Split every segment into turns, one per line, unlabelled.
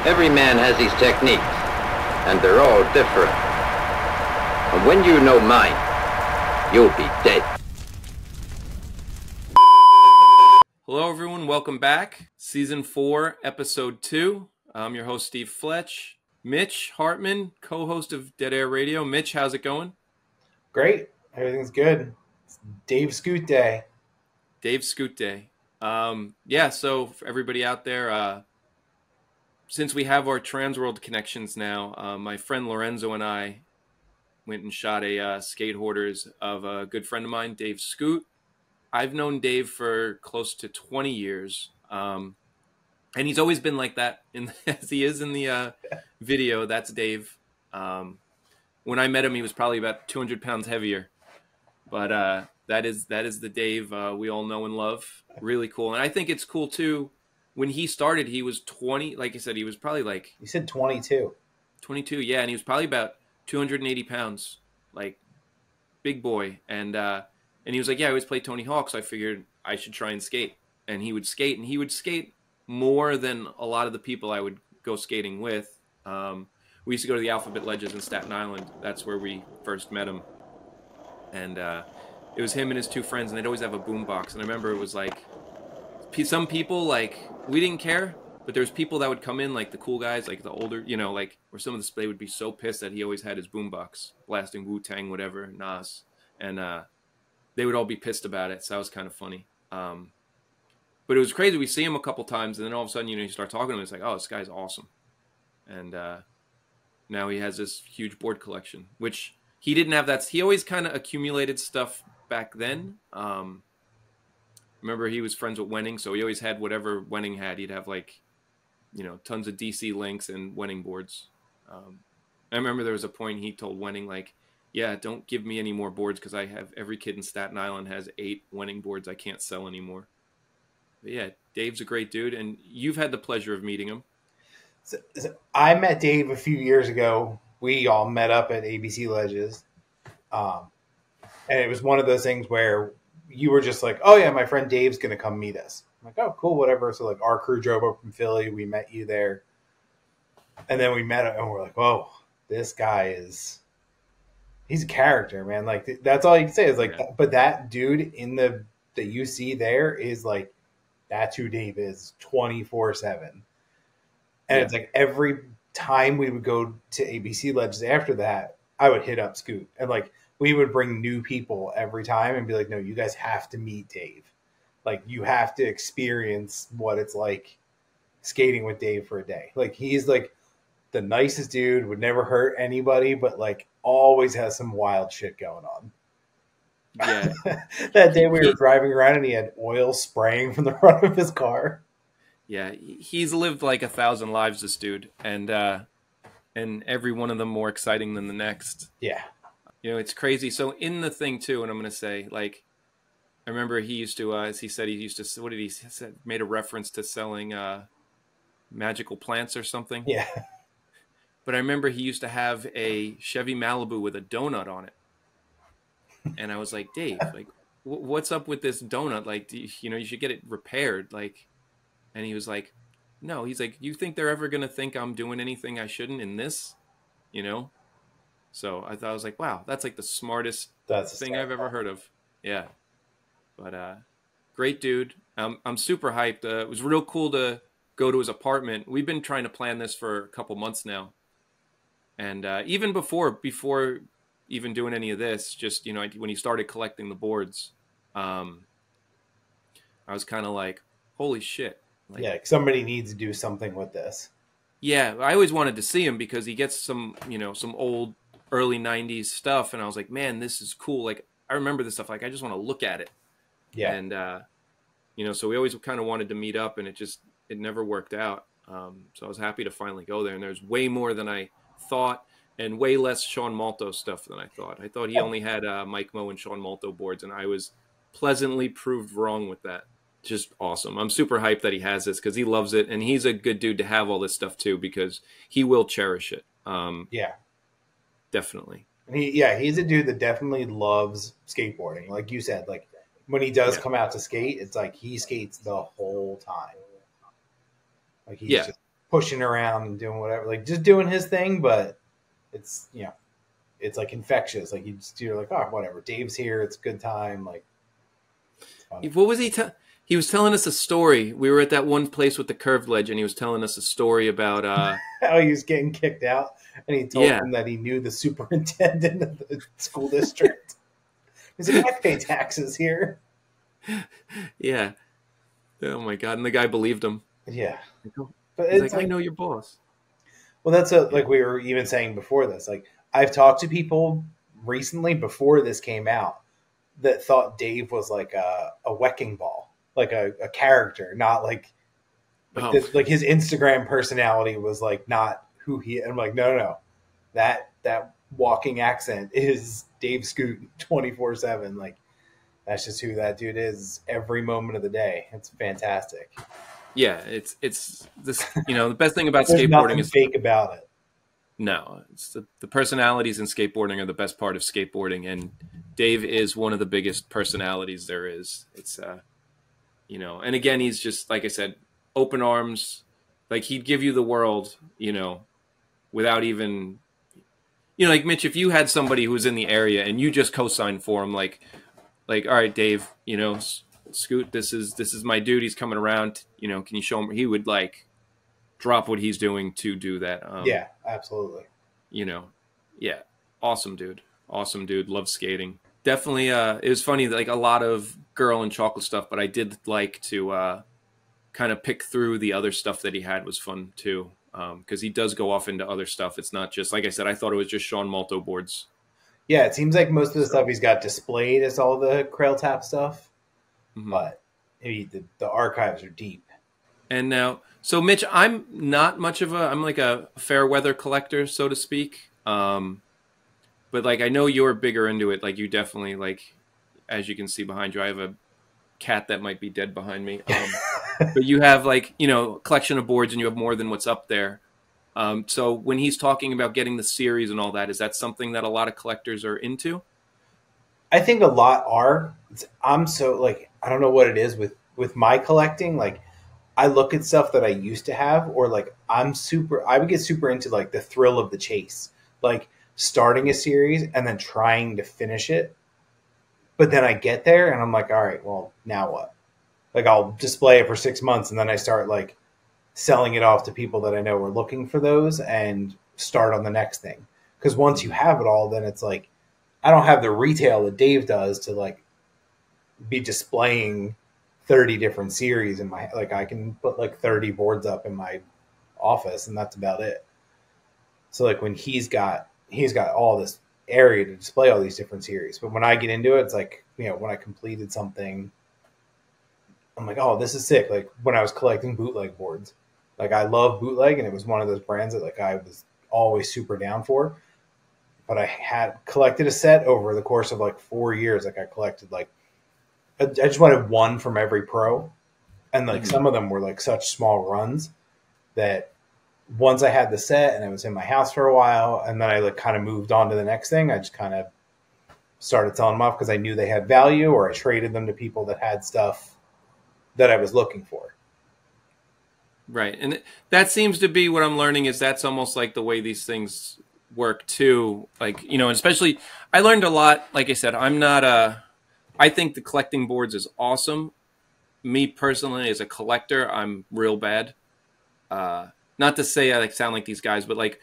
Every man has his techniques, and they're all different. And when you know mine, you'll be dead.
Hello, everyone. Welcome back. Season 4, Episode 2. I'm your host, Steve Fletch. Mitch Hartman, co-host of Dead Air Radio. Mitch, how's it going?
Great. Everything's good. It's Dave Skoot Day.
Dave Skoot Day. Yeah, so for everybody out there, since we have our Transworld connections now, my friend Lorenzo and I went and shot a SKATEBOARDers of a good friend of mine, Dave Skoot. I've known Dave for close to 20 years, and he's always been like that, as he is in the video. That's Dave. When I met him, he was probably about 200 pounds heavier, but that is the Dave we all know and love. Really cool, and I think it's cool too. When he started, he was 20. Like I said, he was probably like...
You said 22.
22, yeah, and he was probably about 280 pounds, like big boy, and he was like, yeah, I always play Tony Hawk, so I figured I should try and skate. And he would skate more than a lot of the people I would go skating with. We used to go to the Alphabet Ledges in Staten Island. That's where we first met him. And it was him and his two friends, and they'd always have a boombox. And I remember it was like, some people, like, we didn't care, but there was people that would come in, like the cool guys, like the older, you know, like, or some of the, they would be so pissed that he always had his boombox blasting Wu-Tang, whatever, Nas. And they would all be pissed about it, so that was kind of funny. But it was crazy. We see him a couple times, and then all of a sudden, you know, you start talking to him, it's like, oh, this guy's awesome. And now he has this huge board collection, which he didn't have that. He always kind of accumulated stuff back then. Remember, he was friends with Wenning, so he always had whatever Wenning had. He'd have, like, you know, tons of DC links and Wenning boards. I remember there was a point he told Wenning, like, yeah, don't give me any more boards because I have every kid in Staten Island has 8 Wenning boards I can't sell anymore. But yeah, Dave's a great dude, and you've had the pleasure of meeting him.
So I met Dave a few years ago. We all met up at ABC Ledges. And it was one of those things where you were just like, oh, yeah, my friend Dave's going to come meet us. I'm like, oh, cool, whatever. So, like, our crew drove up from Philly. We met you there. And then we met him, and we're like, whoa, this guy is... He's a character, man. Like, that's all you can say is, like, yeah. But that dude that you see there is, like, that's who Dave is 24/7. And yeah. It's like every time we would go to ABC Ledges after that, I would hit up Scoot. And, like, we would bring new people every time and be like, no, you guys have to meet Dave. Like, you have to experience what it's like skating with Dave for a day. Like, he's, like, the nicest dude, would never hurt anybody, but, like, always has some wild shit going on.
Yeah.
That day we were driving around and he had oil spraying from the front of his car.
Yeah, he's lived like 1,000 lives, this dude, and every one of them more exciting than the next.
Yeah.
You know, it's crazy. So in the thing too, and I'm going to say, like, I remember he used to, as he said, he used to, what did he say? Made a reference to selling magical plants or something.
Yeah.
But I remember he used to have a Chevy Malibu with a donut on it. And I was like, Dave, like, what's up with this donut? Like, you know, you should get it repaired. Like, and he was like, no, he's like, you think they're ever going to think I'm doing anything I shouldn't in this? You know? So I thought, I was like, wow, that's like the smartest thing I've ever heard of. Yeah. But great dude. I'm super hyped. It was real cool to go to his apartment. We've been trying to plan this for a couple months now. And even before even doing any of this, just, you know, when he started collecting the boards, I was kind of like, holy shit. Like,
yeah, somebody needs to do something with this.
Yeah, I always wanted to see him because he gets some, you know, some old early 90s stuff. And I was like, man, this is cool. Like, I remember this stuff. Like, I just want to look at it.
Yeah.
And, you know, so we always kind of wanted to meet up, and it never worked out. So I was happy to finally go there. And there's way more than I thought, and way less Sean Malto stuff than I thought. I thought he only had Mike Moe and Sean Malto boards, and I was pleasantly proved wrong with that. Just awesome. I'm super hyped that he has this because he loves it, and he's a good dude to have all this stuff too because he will cherish it.
Yeah.
Definitely.
He's a dude that definitely loves skateboarding. Like you said, like when he does come out to skate, it's like he skates the whole time. Like he's just pushing around and doing whatever, like just doing his thing. But it's, you know, it's like infectious. Like you're like, oh, whatever. Dave's here. It's a good time. Like,
what was he? He was telling us a story. We were at that one place with the curved ledge, and he was telling us a story about
how he was getting kicked out, and he told him that he knew the superintendent of the school district. He's like, I pay taxes here.
Yeah. Oh my God! And the guy believed him.
Yeah.
But he's like, I know your boss.
Well, that's like we were even saying before this. Like, I've talked to people recently before this came out that thought Dave was like a wrecking ball, like a character, not like like his Instagram personality was like not who he. And I'm like, no, that walking accent is Dave Skoot 24/7. Like, that's just who that dude is every moment of the day. It's fantastic.
Yeah, it's this. You know, the best thing about
There's
skateboarding is
fake about it.
No, it's the personalities in skateboarding are the best part of skateboarding, and Dave is one of the biggest personalities there is. It's you know, and again, he's just, like I said, open arms. Like, he'd give you the world, you know, without even, you know, like Mitch, if you had somebody who was in the area and you just co-signed for him, like, all right, Dave, you know, Scoot, this is my dude. He's coming around. You know, can you show him? He would like drop what he's doing to do that.
Yeah, absolutely.
You know, yeah, awesome dude. Love skating. Definitely. It was funny, like a lot of girl and chocolate stuff, but I did like to kind of pick through the other stuff that he had was fun too. Because he does go off into other stuff. It's not just, like I said, I thought it was just Sean Malto boards.
Yeah, it seems like most of the stuff he's got displayed is all the Krail Tap stuff, but the archives are deep.
And now, so Mitch, I'm not much of I'm like a fair weather collector, so to speak. But like, I know you're bigger into it. Like, you definitely, like, as you can see behind you, I have a cat that might be dead behind me. But you have, like, you know, a collection of boards and you have more than what's up there. So when he's talking about getting the series and all that, is that something that a lot of collectors are into?
I think a lot are. I'm so, like, I don't know what it is with my collecting. Like, I look at stuff that I used to have, or like I would get super into like the thrill of the chase, like starting a series and then trying to finish it. But then I get there and I'm like, all right, well, now what? Like, I'll display it for 6 months and then I start like selling it off to people that I know are looking for those and start on the next thing. Because once you have it all, then it's like, I don't have the retail that Dave does to like be displaying 30 different series in my, like, I can put like 30 boards up in my office and that's about it. So like when he's got all this area to display all these different series, but when I get into it, it's like, you know, when I completed something, I'm like, oh, this is sick. Like when I was collecting bootleg boards, like I love bootleg, and it was one of those brands that like I was always super down for. But I had collected a set over the course of like 4 years. Like I collected like, I just wanted one from every pro. And like some of them were like such small runs that once I had the set and it was in my house for a while, and then I like kind of moved on to the next thing, I just kind of started selling them off because I knew they had value, or I traded them to people that had stuff that I was looking for.
Right. And that seems to be what I'm learning, is that's almost like the way these things work too. Like, you know, especially I learned a lot. Like I said, I'm not I think the collecting boards is awesome. Me personally, as a collector, I'm real bad. Not to say I like sound like these guys, but like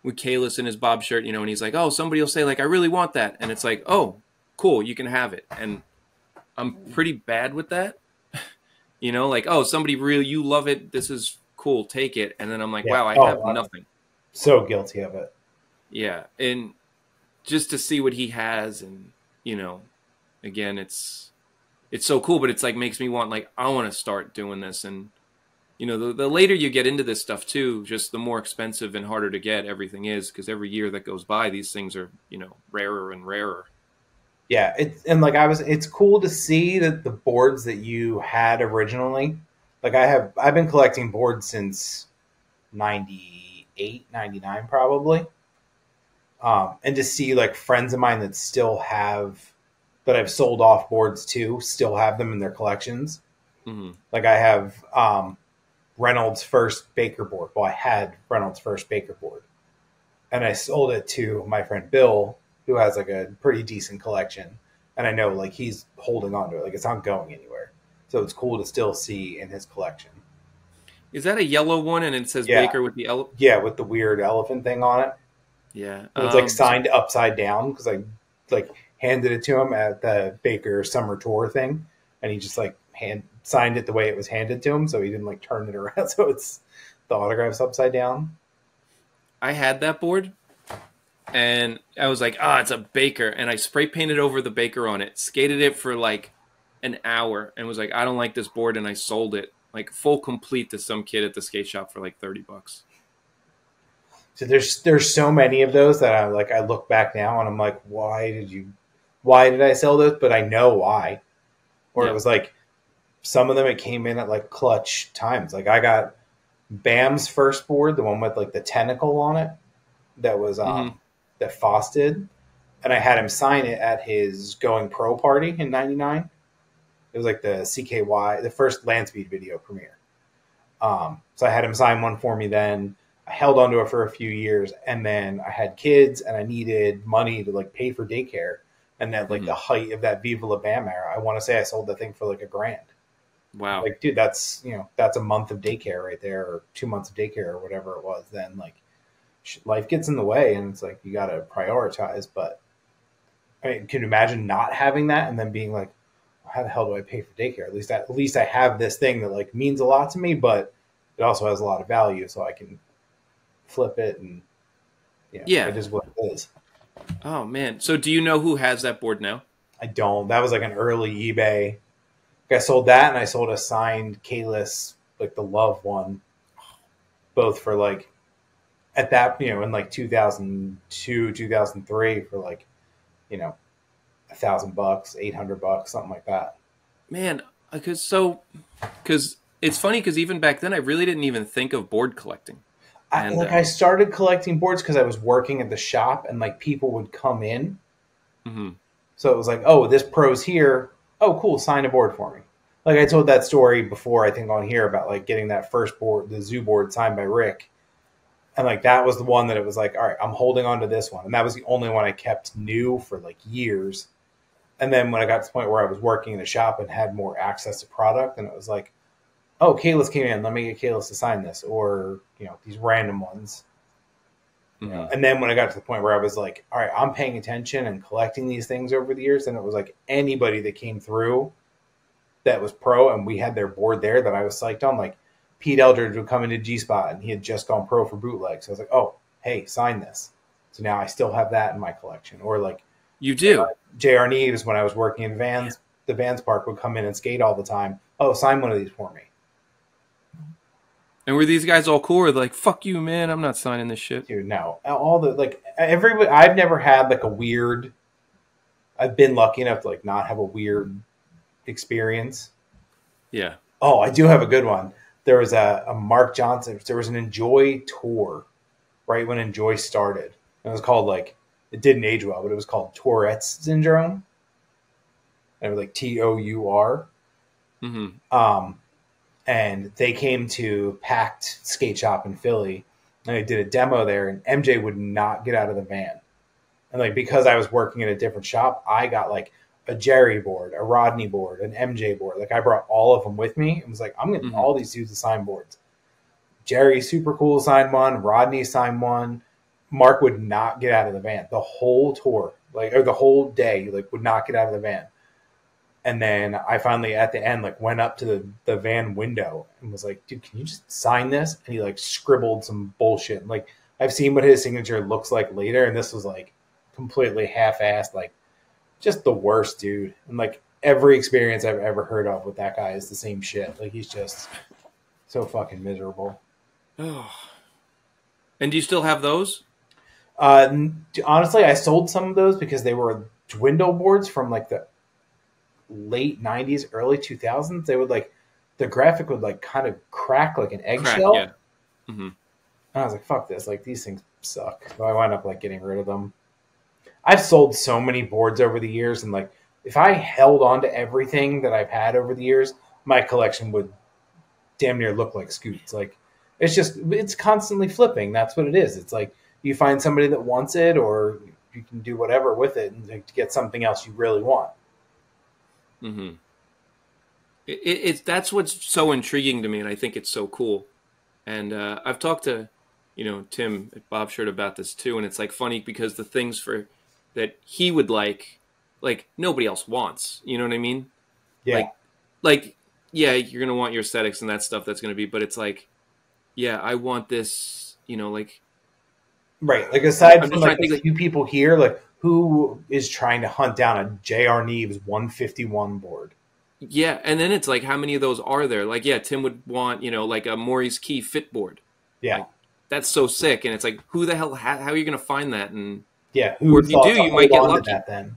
with Kalis in his Bob shirt, you know, and he's like, oh, somebody will say like, I really want that. And it's like, oh, cool, you can have it. And I'm pretty bad with that. You know, like, oh, somebody really, you love it. This is cool. Take it. And then I'm like, wow, I have nothing.
So guilty of it.
Yeah. And just to see what he has, and, you know, again, it's so cool, but it's like makes me want, like, I want to start doing this. And, you know, the later you get into this stuff too, just the more expensive and harder to get everything is, because every year that goes by, these things are, you know, rarer and rarer.
Yeah, it's cool to see that the boards that you had originally, like I've been collecting boards since 98, 99 probably. And to see like friends of mine that still have, that I've sold off boards to, still have them in their collections. Mm-hmm. Like I have Reynolds' first Baker board. Well, I had Reynolds' first Baker board. And I sold it to my friend Bill, who has like a pretty decent collection. And I know like he's holding on to it. Like it's not going anywhere. So it's cool to still see in his collection.
Is that a yellow one and it says
Yeah.
Baker with the elephant?
Yeah, with the weird elephant thing on it.
Yeah.
It was like signed upside down because I like handed it to him at the Baker summer tour thing. And he just like signed it the way it was handed to him. So he didn't like turn it around. So it's the autograph's upside down.
I had that board, and I was like, it's a Baker. And I spray painted over the Baker on it, skated it for like an hour, and was like, I don't like this board, and I sold it, like full complete, to some kid at the skate shop for like $30.
So there's so many of those that I look back now, and I'm like, why did I sell those? But I know why. Or it was like, some of them, it came in at like clutch times. Like I got Bam's first board, the one with like the tentacle on it, that was that Foss did, and I had him sign it at his Going Pro party in '99. It was like the CKY, the first land speed video premiere. So I had him sign one for me. Then I held onto it for a few years, and then I had kids, and I needed money to like pay for daycare. And at like the height of that Viva La Bam era, I want to say I sold the thing for like $1,000.
Wow.
Like, dude, that's a month of daycare right there, or 2 months of daycare, or whatever it was. Then like life gets in the way, and it's like you got to prioritize. But I mean, can you imagine not having that and then being like, how the hell do I pay for daycare? At least I have this thing that like means a lot to me, but it also has a lot of value, so I can flip it, and it is what it is.
Oh man! So do you know who has that board now?
I don't. That was like an early eBay. I sold that, and I sold a signed Kalis, like the Love one, both for like, at that, in like 2002, 2003 for like, $1,000, $800, something like that.
Man, because it's funny because even back then I really didn't even think of board collecting.
I started collecting boards because I was working at the shop, and like people would come in.
Mm-hmm.
So it was like, oh, this pro's here. Oh, cool, sign a board for me. Like I told that story before, I think on here, about like getting that first board, the zoo board, signed by Rick. And like that was the one that it was like, all right, I'm holding on to this one. And that was the only one I kept new for like years. And then when I got to the point where I was working in the shop and had more access to product, and it was like, oh, Kalis came in, let me get Kalis to sign this, or these random ones. And then when I got to the point where I was like, all right, I'm paying attention and collecting these things over the years, and it was like anybody that came through that was pro and we had their board there that I was psyched on, like Pete Eldridge would come into G-Spot and he had just gone pro for bootleg. So I was like, oh, hey, sign this. So now I still have that in my collection. Or like
you do.
J.R. Neves, when I was working in Vans, the Vans Park, would come in and skate all the time. Oh, sign one of these for me.
And were these guys all cool? Or like, fuck you, man, I'm not signing this shit?
Dude, no. All the everybody. I've never had like a weird. I've been lucky enough to like not have a weird experience.
Yeah.
Oh, I do have a good one. There was a Mark Johnson. There was an Enjoy tour, right when Enjoy started. It was called like, it didn't age well, but it was called Tourette's syndrome. And it was like TOUR.
Mm-hmm.
And they came to Packed Skate Shop in Philly, and I did a demo there, and MJ would not get out of the van. And like, because I was working at a different shop, I got like a Jerry board, a Rodney board, an MJ board. Like I brought all of them with me and was like, I'm getting all these dudes to sign boards. Jerry, super cool, signed one. Rodney signed one. Mark would not get out of the van the whole tour, or the whole day, would not get out of the van. And then I finally, at the end, went up to the van window and was like, dude, can you just sign this? And he scribbled some bullshit. And, I've seen what his signature looks like later, and this was completely half-assed, just the worst, dude. And every experience I've ever heard of with that guy is the same shit. He's just so fucking miserable.
Oh. And do you still have those?
Honestly, I sold some of those because they were dwindle boards from the late 90s, early 2000s. They would the graphic would kind of crack like an eggshell.
Yeah. Mm-hmm.
And I was like, fuck this. These things suck. So I wound up getting rid of them. I've sold so many boards over the years, and if I held on to everything that I've had over the years, my collection would damn near look like Skoots. Like it's constantly flipping. That's what it is. It's like you find somebody that wants it, or you can do whatever with it and to get something else you really want.
Mm-hmm. It's that's what's so intriguing to me, and I think it's so cool. And I've talked to, Tim at Bob Shirt about this too, and it's like funny because the things that he would like nobody else wants. You know what I mean?
Yeah.
Like yeah, you're gonna want your aesthetics and that stuff. That's gonna be, but it's like, yeah, I want this. Like
right. Like aside
I'm
from
just
like
trying to
a few people here, like who is trying to hunt down a J.R. Neves 151 board?
Yeah, and then it's like, how many of those are there? Like, yeah, Tim would want, like a Maurice Key fit board.
Yeah.
Like, that's so sick. And it's like, who the hell, how are you going to find that? And
yeah,
or if you do, you might get lucky.
That then.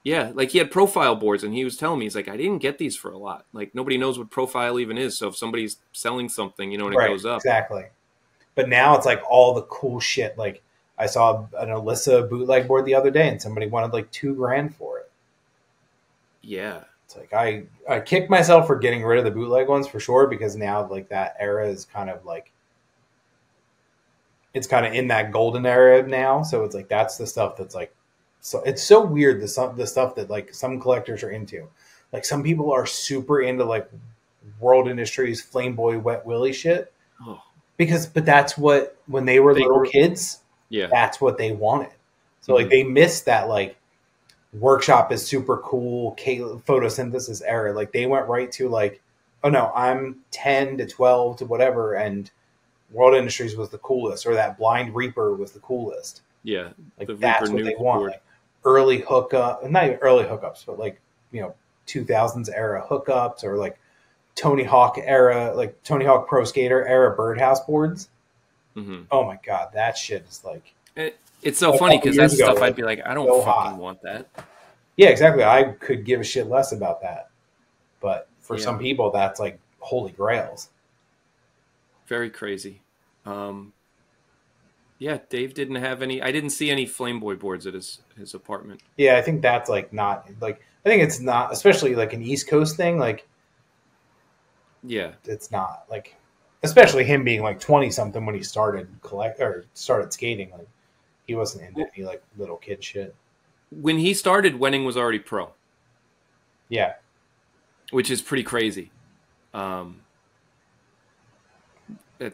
Yeah, like he had profile boards, and he was telling me, he's like, I didn't get these for a lot. Like, nobody knows what profile even is. So if somebody's selling something, and it goes up.
Exactly. But now it's like all the cool shit. Like, I saw an Alyssa bootleg board the other day, and somebody wanted like $2,000 for it.
Yeah.
It's like I kicked myself for getting rid of the bootleg ones for sure, because now like that era is kind of like, it's kind of in that golden era now. So it's like that's the stuff that's like, so it's so weird the stuff that like some collectors are into. Like some people are super into like World Industries Flame Boy Wet Willy shit, but that's what when they were little kids, that's what they wanted. So like they missed that like workshop is super cool photosynthesis era. Like they went right to like, oh no, I'm 10 to 12 to whatever, and World Industries was the coolest, or that Blind Reaper was the coolest.
Yeah,
like that's what they want. Like early hookup, not even early hookups, but like 2000s era hookups, or like Tony Hawk era, like Tony Hawk Pro Skater era birdhouse boards. Mm-hmm. Oh my god, that shit is like.
It's so funny because that's stuff I'd be like, I don't fucking want that.
Yeah, exactly. I could give a shit less about that. But for some people, that's like holy grails.
Very crazy. Yeah, Dave didn't have any. I didn't see any Flameboy boards at his apartment.
Yeah, I think that's like not like. I think it's not, especially like an East Coast thing. Like,
yeah,
it's not like, especially him being like 20 something when he started started skating. Like, he wasn't into any like little kid shit.
When he started, Wenning was already pro.
Yeah,
which is pretty crazy. That's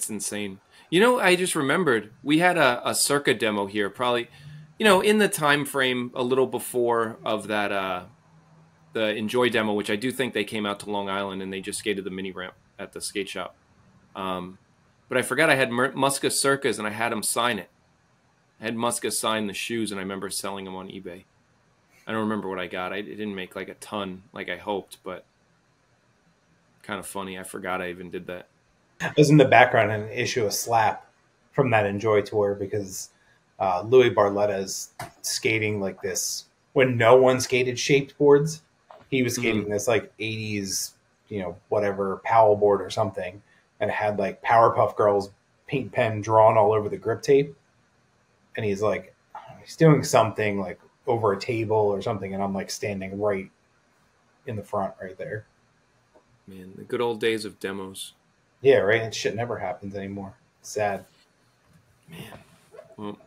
insane. I just remembered we had a Circa demo here, probably, in the time frame a little before of that the Enjoy demo, which I do think they came out to Long Island and they just skated the mini ramp at the skate shop. But I forgot I had Muska Circas and I had him sign it. I had Muska sign the shoes, and I remember selling them on eBay. I don't remember what I got. I didn't make like a ton like I hoped, but kind of funny. I forgot I even did that.
I was in the background and issue a slap from that Enjoy tour because Louis Barletta's skating like this when no one skated shaped boards. He was skating this like 80s, whatever Powell board or something, and it had like Powerpuff Girls paint pen drawn all over the grip tape. And he's like, he's doing something like over a table or something, and I'm like standing right in the front right there.
Man, the good old days of demos.
Yeah, right. And shit never happens anymore. It's sad.
Man. Well,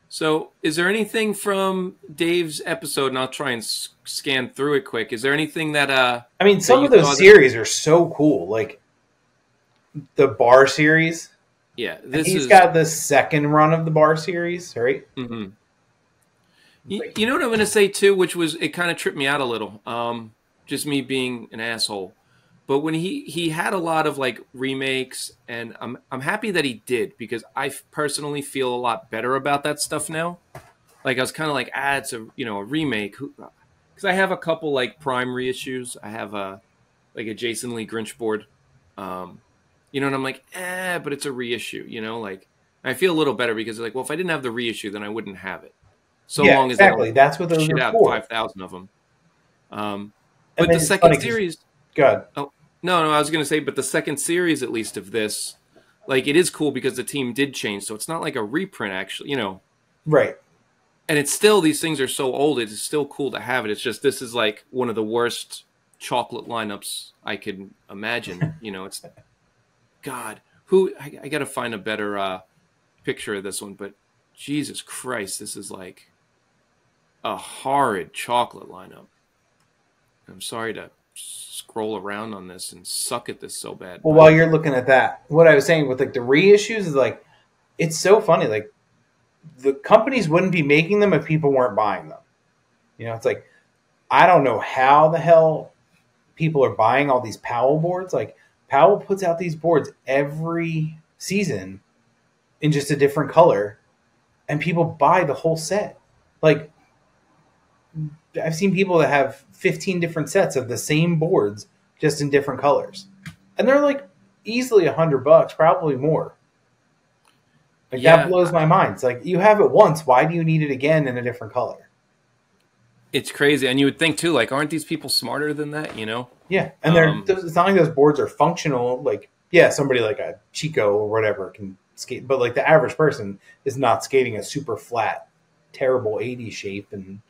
so is there anything from Dave's episode, and I'll try and scan through it quick. Is there anything that
I mean, some of those series are so cool. Like the bar series.
Yeah,
he's got the second run of the bar series, right?
Mm-hmm. You know what I'm going to say too, which was it kind of tripped me out a little. Just me being an asshole, but when he had a lot of like remakes, and I'm happy that he did, because I personally feel a lot better about that stuff now. Like I was kind of like, it's a a remake, because I have a couple like Prime reissues. I have like a Jason Lee Grinch board. And I'm like, but it's a reissue, like I feel a little better because like, well, if I didn't have the reissue, then I wouldn't have it. So long as
exactly. That's what those
shit
are
out
for.
5,000 of them. But the second series,
good.
Oh no, I was going to say, but the second series, at least of this, like it is cool because the team did change, so it's not like a reprint, actually,
Right.
And it's still, these things are so old, it's still cool to have it. It's just this is like one of the worst chocolate lineups I could imagine. You know, it's God. I got to find a better picture of this one, but Jesus Christ, this is like a horrid chocolate lineup. I'm sorry to scroll around on this and suck at this so bad.
Well, while you're looking at that, what I was saying with like the reissues is like, it's so funny. Like the companies wouldn't be making them if people weren't buying them. You know, it's like, I don't know how the hell people are buying all these Powell boards. Like Powell puts out these boards every season in just a different color, and people buy the whole set. Like I've seen people that have 15 different sets of the same boards just in different colors, and they're like easily $100, probably more. Like that blows my mind. It's like, you have it once, why do you need it again in a different color?
It's crazy. And you would think too, like, aren't these people smarter than that, you know?
Yeah. And it's not like those boards are functional. Like, yeah, somebody like a Chico or whatever can skate, but like the average person is not skating a super flat, terrible 80 shape. And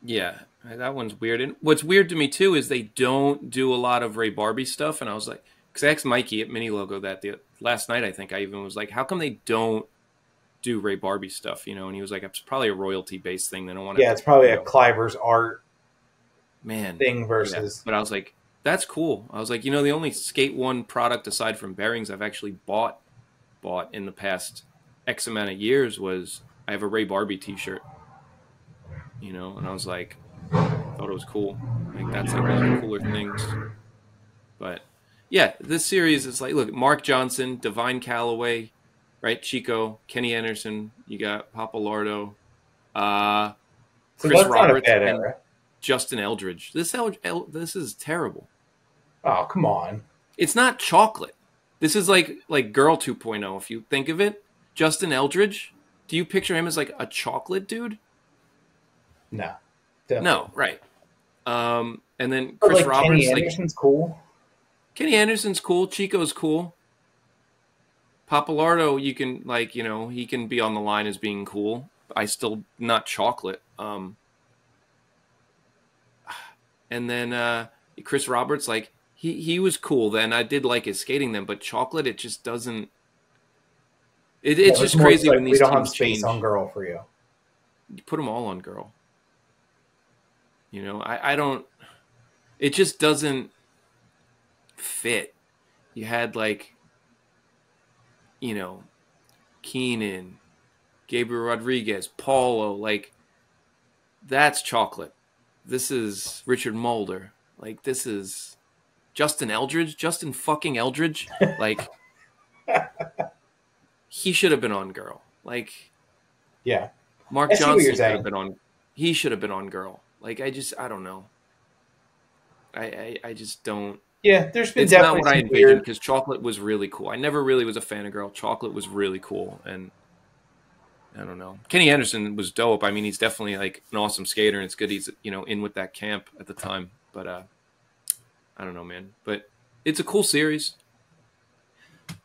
yeah, that one's weird. And what's weird to me too is they don't do a lot of Ray Barbie stuff. And I was like, because I asked Mikey at Mini Logo that last night, I think I even was like, how come they don't do Ray Barbie stuff, you know? And he was like, it's probably a royalty based thing. They don't want to.
Yeah, it's probably a Cliver's art thing versus.
Yeah. But I was like, that's cool. I was like, you know, the only Skate One product aside from bearings I've actually bought in the past X amount of years was I have a Ray Barbie T-shirt, you know, and I was like, thought it was cool. Like that's like one of the cooler things. But yeah, this series is like, look, Mark Johnson, Divine Calloway, right? Chico, Kenny Anderson, you got Papalardo, Chris Roberts, and Justin Eldridge. This is terrible.
Oh, come on.
It's not chocolate. This is like Girl 2.0, if you think of it. Justin Eldridge, do you picture him as like a chocolate dude?
No.
Definitely. No, right. And then Chris Roberts.
Kenny Anderson's cool.
Kenny Anderson's cool. Chico's cool. Papalardo, you can, like, you know, he can be on the line as being cool. I still not chocolate. And then Chris Roberts, like, he was cool then. I did like his skating then, but chocolate, it just doesn't. It's just crazy when these teams change. We don't have space
on Girl for you.
You put them all on Girl. You know, I don't. It just doesn't fit. You had like, you know, Keenan, Gabriel Rodriguez, Paulo, like, that's chocolate. This is Richard Mulder. Like, this is Justin Eldridge. Justin fucking Eldridge. Like, he should have been on Girl. Like,
yeah.
Mark Johnson should have been on. He should have been on Girl. Like, I don't know. I just don't.
Yeah, there's been
it's
definitely
not what I envisioned because chocolate was really cool. I never really was a fan of Girl. Chocolate was really cool, and I don't know. Kenny Anderson was dope. I mean, he's definitely like an awesome skater, and it's good he's, you know, in with that camp at the time. But I don't know, man. But it's a cool series.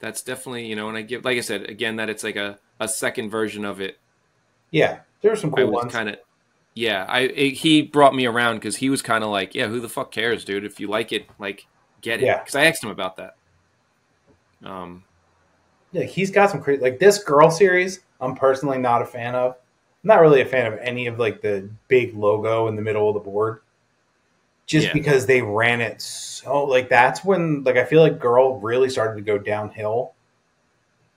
That's definitely, you know, and I give, like I said again, that it's like a second version of it.
Yeah, there were some cool ones.
Yeah, he brought me around because he was kind of like, yeah, who the fuck cares, dude? If you like it, like, get it.
Yeah.
Because I asked him about that.
Yeah, he's got some crazy, like this Girl series. I'm personally not a fan of. I'm not really a fan of any of like the big logo in the middle of the board. Just because they ran it so, like, that's when, like, I feel like Girl really started to go downhill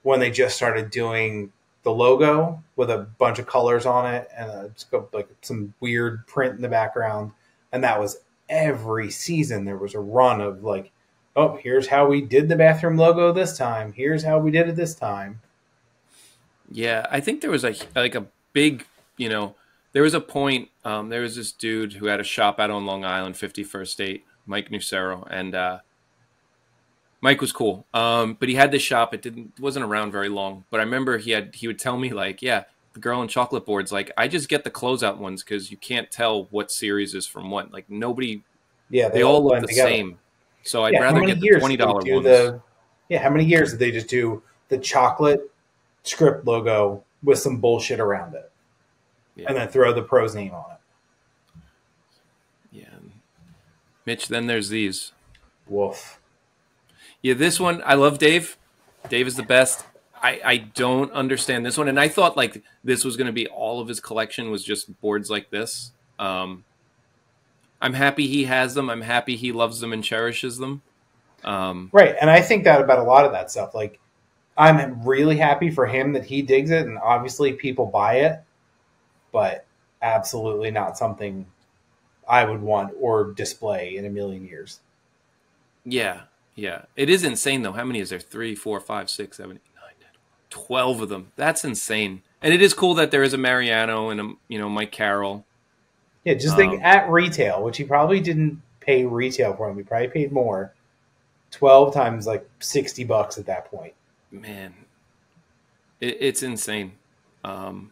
when they just started doing the logo with a bunch of colors on it and like some weird print in the background. And that was every season. There was a run of like, oh, here's how we did the bathroom logo this time. Here's how we did it this time. Yeah,
I think there was a big, you know, there was a point, there was this dude who had a shop out on Long Island, 51st State, Mike Nucero, and Mike was cool. But he had this shop. It wasn't around very long. But I remember he would tell me, like, yeah, the Girl and chocolate boards, like, I just get the closeout ones because you can't tell what series is from what. Like, nobody, they all look the same. So I'd rather get the $20 ones.
How many years did they just do the chocolate script logo with some bullshit around it? Yeah. And then throw the pro's name on it.
Yeah. Mitch, then there's these.
Woof.
Yeah, this one, I love Dave. Dave is the best. I don't understand this one. And I thought like this was going to be all of his collection was just boards like this. I'm happy he has them. I'm happy he loves them and cherishes them.
Right. And I think that about a lot of that stuff. Like, I'm really happy for him that he digs it. And obviously people buy it, but absolutely not something I would want or display in a million years.
Yeah. Yeah. It is insane, though. How many is there? 3, 4, 5, 6, 7, 8, 9, 10, 12 of them. That's insane. And it is cool that there is a Mariano and a Mike Carroll.
Yeah, just think at retail, which he probably didn't pay retail for him. He probably paid more. 12 times like $60 at that point.
Man, it's insane.
The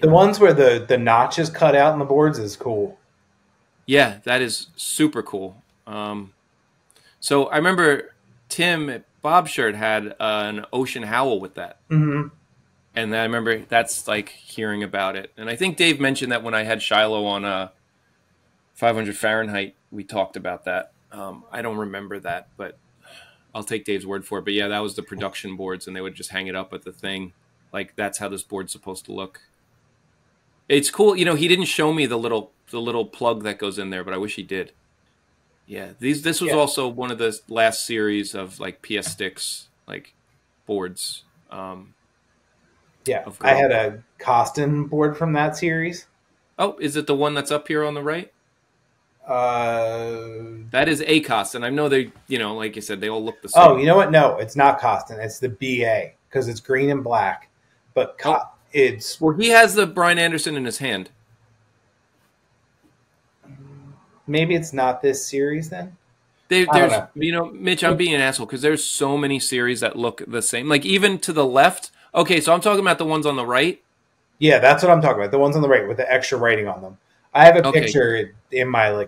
ones where the notches cut out in the boards is cool.
Yeah, that is super cool. So I remember Tim at Bob's Shirt had an Ocean Howl with that.
Mm-hmm.
And I remember that's like hearing about it. And I think Dave mentioned that when I had Shiloh on 500 Fahrenheit, we talked about that. I don't remember that, but I'll take Dave's word for it. But yeah, that was the production boards, and they would just hang it up at the thing. Like, that's how this board's supposed to look. It's cool. He didn't show me the little plug that goes in there, but I wish he did. Yeah, this was also one of the last series of like PS Sticks like boards.
Yeah, I had a Costin board from that series.
Oh, is it the one that's up here on the right? That is a Costin. I know they, like you said, they all look the same.
Oh, you know what? No, it's not Costin. It's the BA because it's green and black. But it's...
Well, he has the Brian Anderson in his hand.
Maybe it's not this series then?
There's, Mitch, I'm being an asshole because there's so many series that look the same. Like, even to the left. Okay, so I'm talking about the ones on the right.
Yeah, that's what I'm talking about. The ones on the right with the extra writing on them. I have a picture in my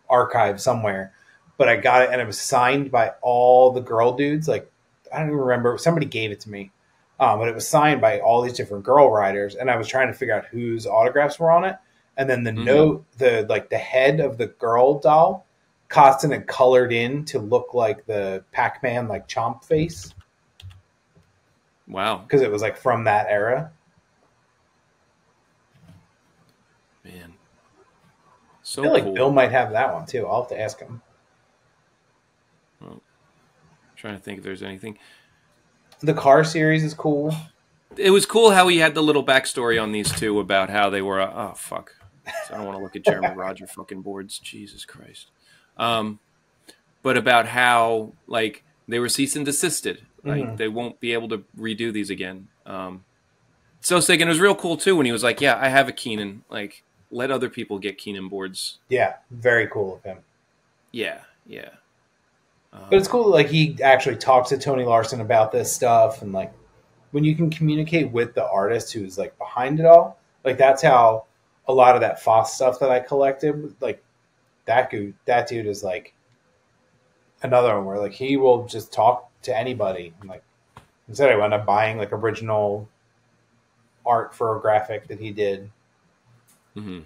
archive somewhere, but I got it and it was signed by all the girl dudes. Like, I don't even remember. Somebody gave it to me, but it was signed by all these different girl riders, and I was trying to figure out whose autographs were on it. And then the note, the head of the girl doll, Costin had colored in to look like the Pac-Man Chomp face.
Wow,
because it was from that era.
Man, so
I feel like
cool.
Bill might have that one too. I'll have to ask him.
Well, I'm trying to think if there's anything.
The car series is cool.
It was cool how he had the little backstory on these two about how they were. Oh fuck! So I don't want to look at Jeremy Roger fucking boards. Jesus Christ. But about how they were cease and desisted. They won't be able to redo these again. So sick, and it was real cool too when he was like, "Yeah, I have a Keenan. Let other people get Keenan boards."
Yeah, very cool of him.
Yeah.
But it's cool. He actually talks to Tony Larson about this stuff, and when you can communicate with the artist who's behind it all, that's how a lot of that Foss stuff that I collected. That dude is another one where he will just talk to anybody. Instead, I wound up buying original art for a graphic that he did.
Mm-hmm.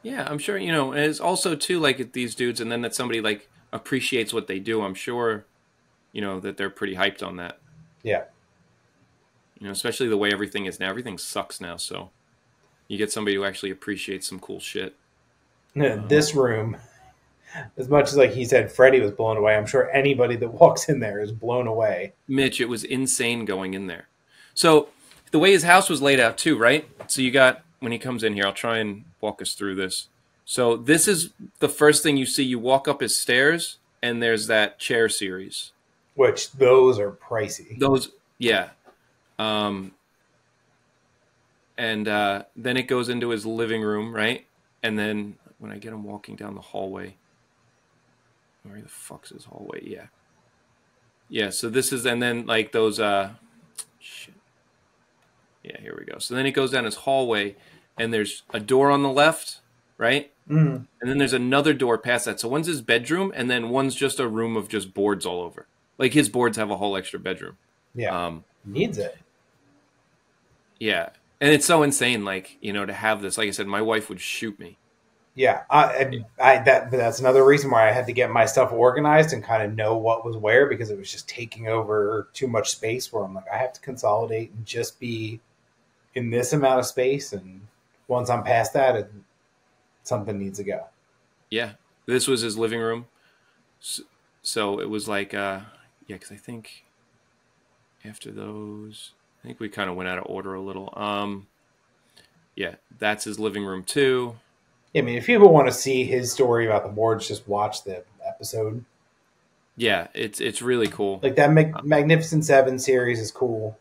Yeah, I'm sure, and it's also too these dudes, and then that somebody appreciates what they do. I'm sure, that they're pretty hyped on that.
Yeah.
Especially the way everything is now. Everything sucks now, so you get somebody who actually appreciates some cool shit.
This room, as much as he said Freddie was blown away, I'm sure anybody that walks in there is blown away.
Mitch, it was insane going in there. So the way his house was laid out too, right? So you got, when he comes in here, I'll try and walk us through this. So this is the first thing you see. You walk up his stairs, and there's that chair series.
Which, those are pricey.
Those, yeah. And then it goes into his living room, right? And then when I get him walking down the hallway, where the fuck's his hallway? Yeah. Yeah, so this is, and then those, shit. Yeah, here we go. So then it goes down his hallway, and there's a door on the left, right?
Mm.
And then there's another door past that. So one's his bedroom, and then one's just a room of just boards all over. His boards have a whole extra bedroom.
Yeah, needs it.
Yeah, and it's so insane, to have this. Like I said, my wife would shoot me.
Yeah, that's another reason why I had to get my stuff organized and kind of know what was where, because it was just taking over too much space. Where I'm like, I have to consolidate and just be in this amount of space, and once I'm past that, something needs to go.
Yeah, this was his living room, so it was like, yeah, because I think after those, I think we kind of went out of order a little. Yeah, that's his living room too.
Yeah, I mean, if people want to see his story about the boards, just watch the episode.
Yeah, it's really cool.
Like that Magnificent Seven series is cool.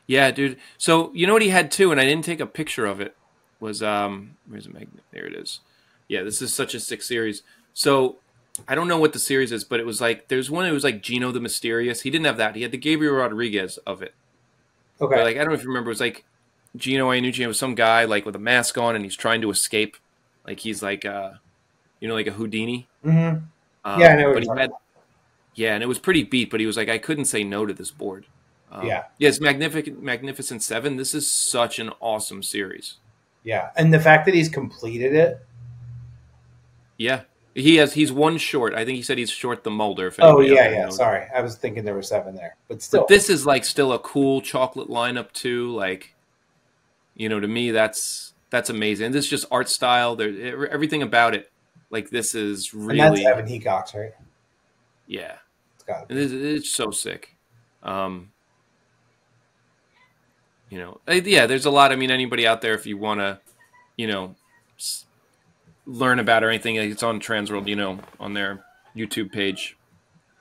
Yeah, dude. So you know what he had too, and I didn't take a picture of it. Was where's the there it is. Yeah, this is such a sick series. So I don't know what the series is, but it was like there's one. It was like Gino the Mysterious. He didn't have that. He had the Gabriel Rodriguez of it.
Okay.
But like I don't know if you remember. It was like Gino Iannucci was some guy like with a mask on, and he's trying to escape. Like he's like like a Houdini.
Mm-hmm. Yeah, I know.
But he had. Yeah, and it was pretty beat, but he was like, I couldn't say no to this board. Yes, Magnificent Seven. This is such an awesome series.
Yeah, and the fact that he's completed it.
Yeah, he's one short. I think he said he's short the Mulder.
Oh yeah. Sorry, I was thinking there were 7 there, but still,
but this is like still a cool chocolate lineup too. Like, to me that's amazing. And this is just art style. There, everything about it. Like this is really.
And that's Evan Hecox, right?
Yeah,
it's got.
It's so sick. Yeah, there's a lot. I mean, anybody out there, if you want to, learn about or anything, it's on Transworld, on their YouTube page.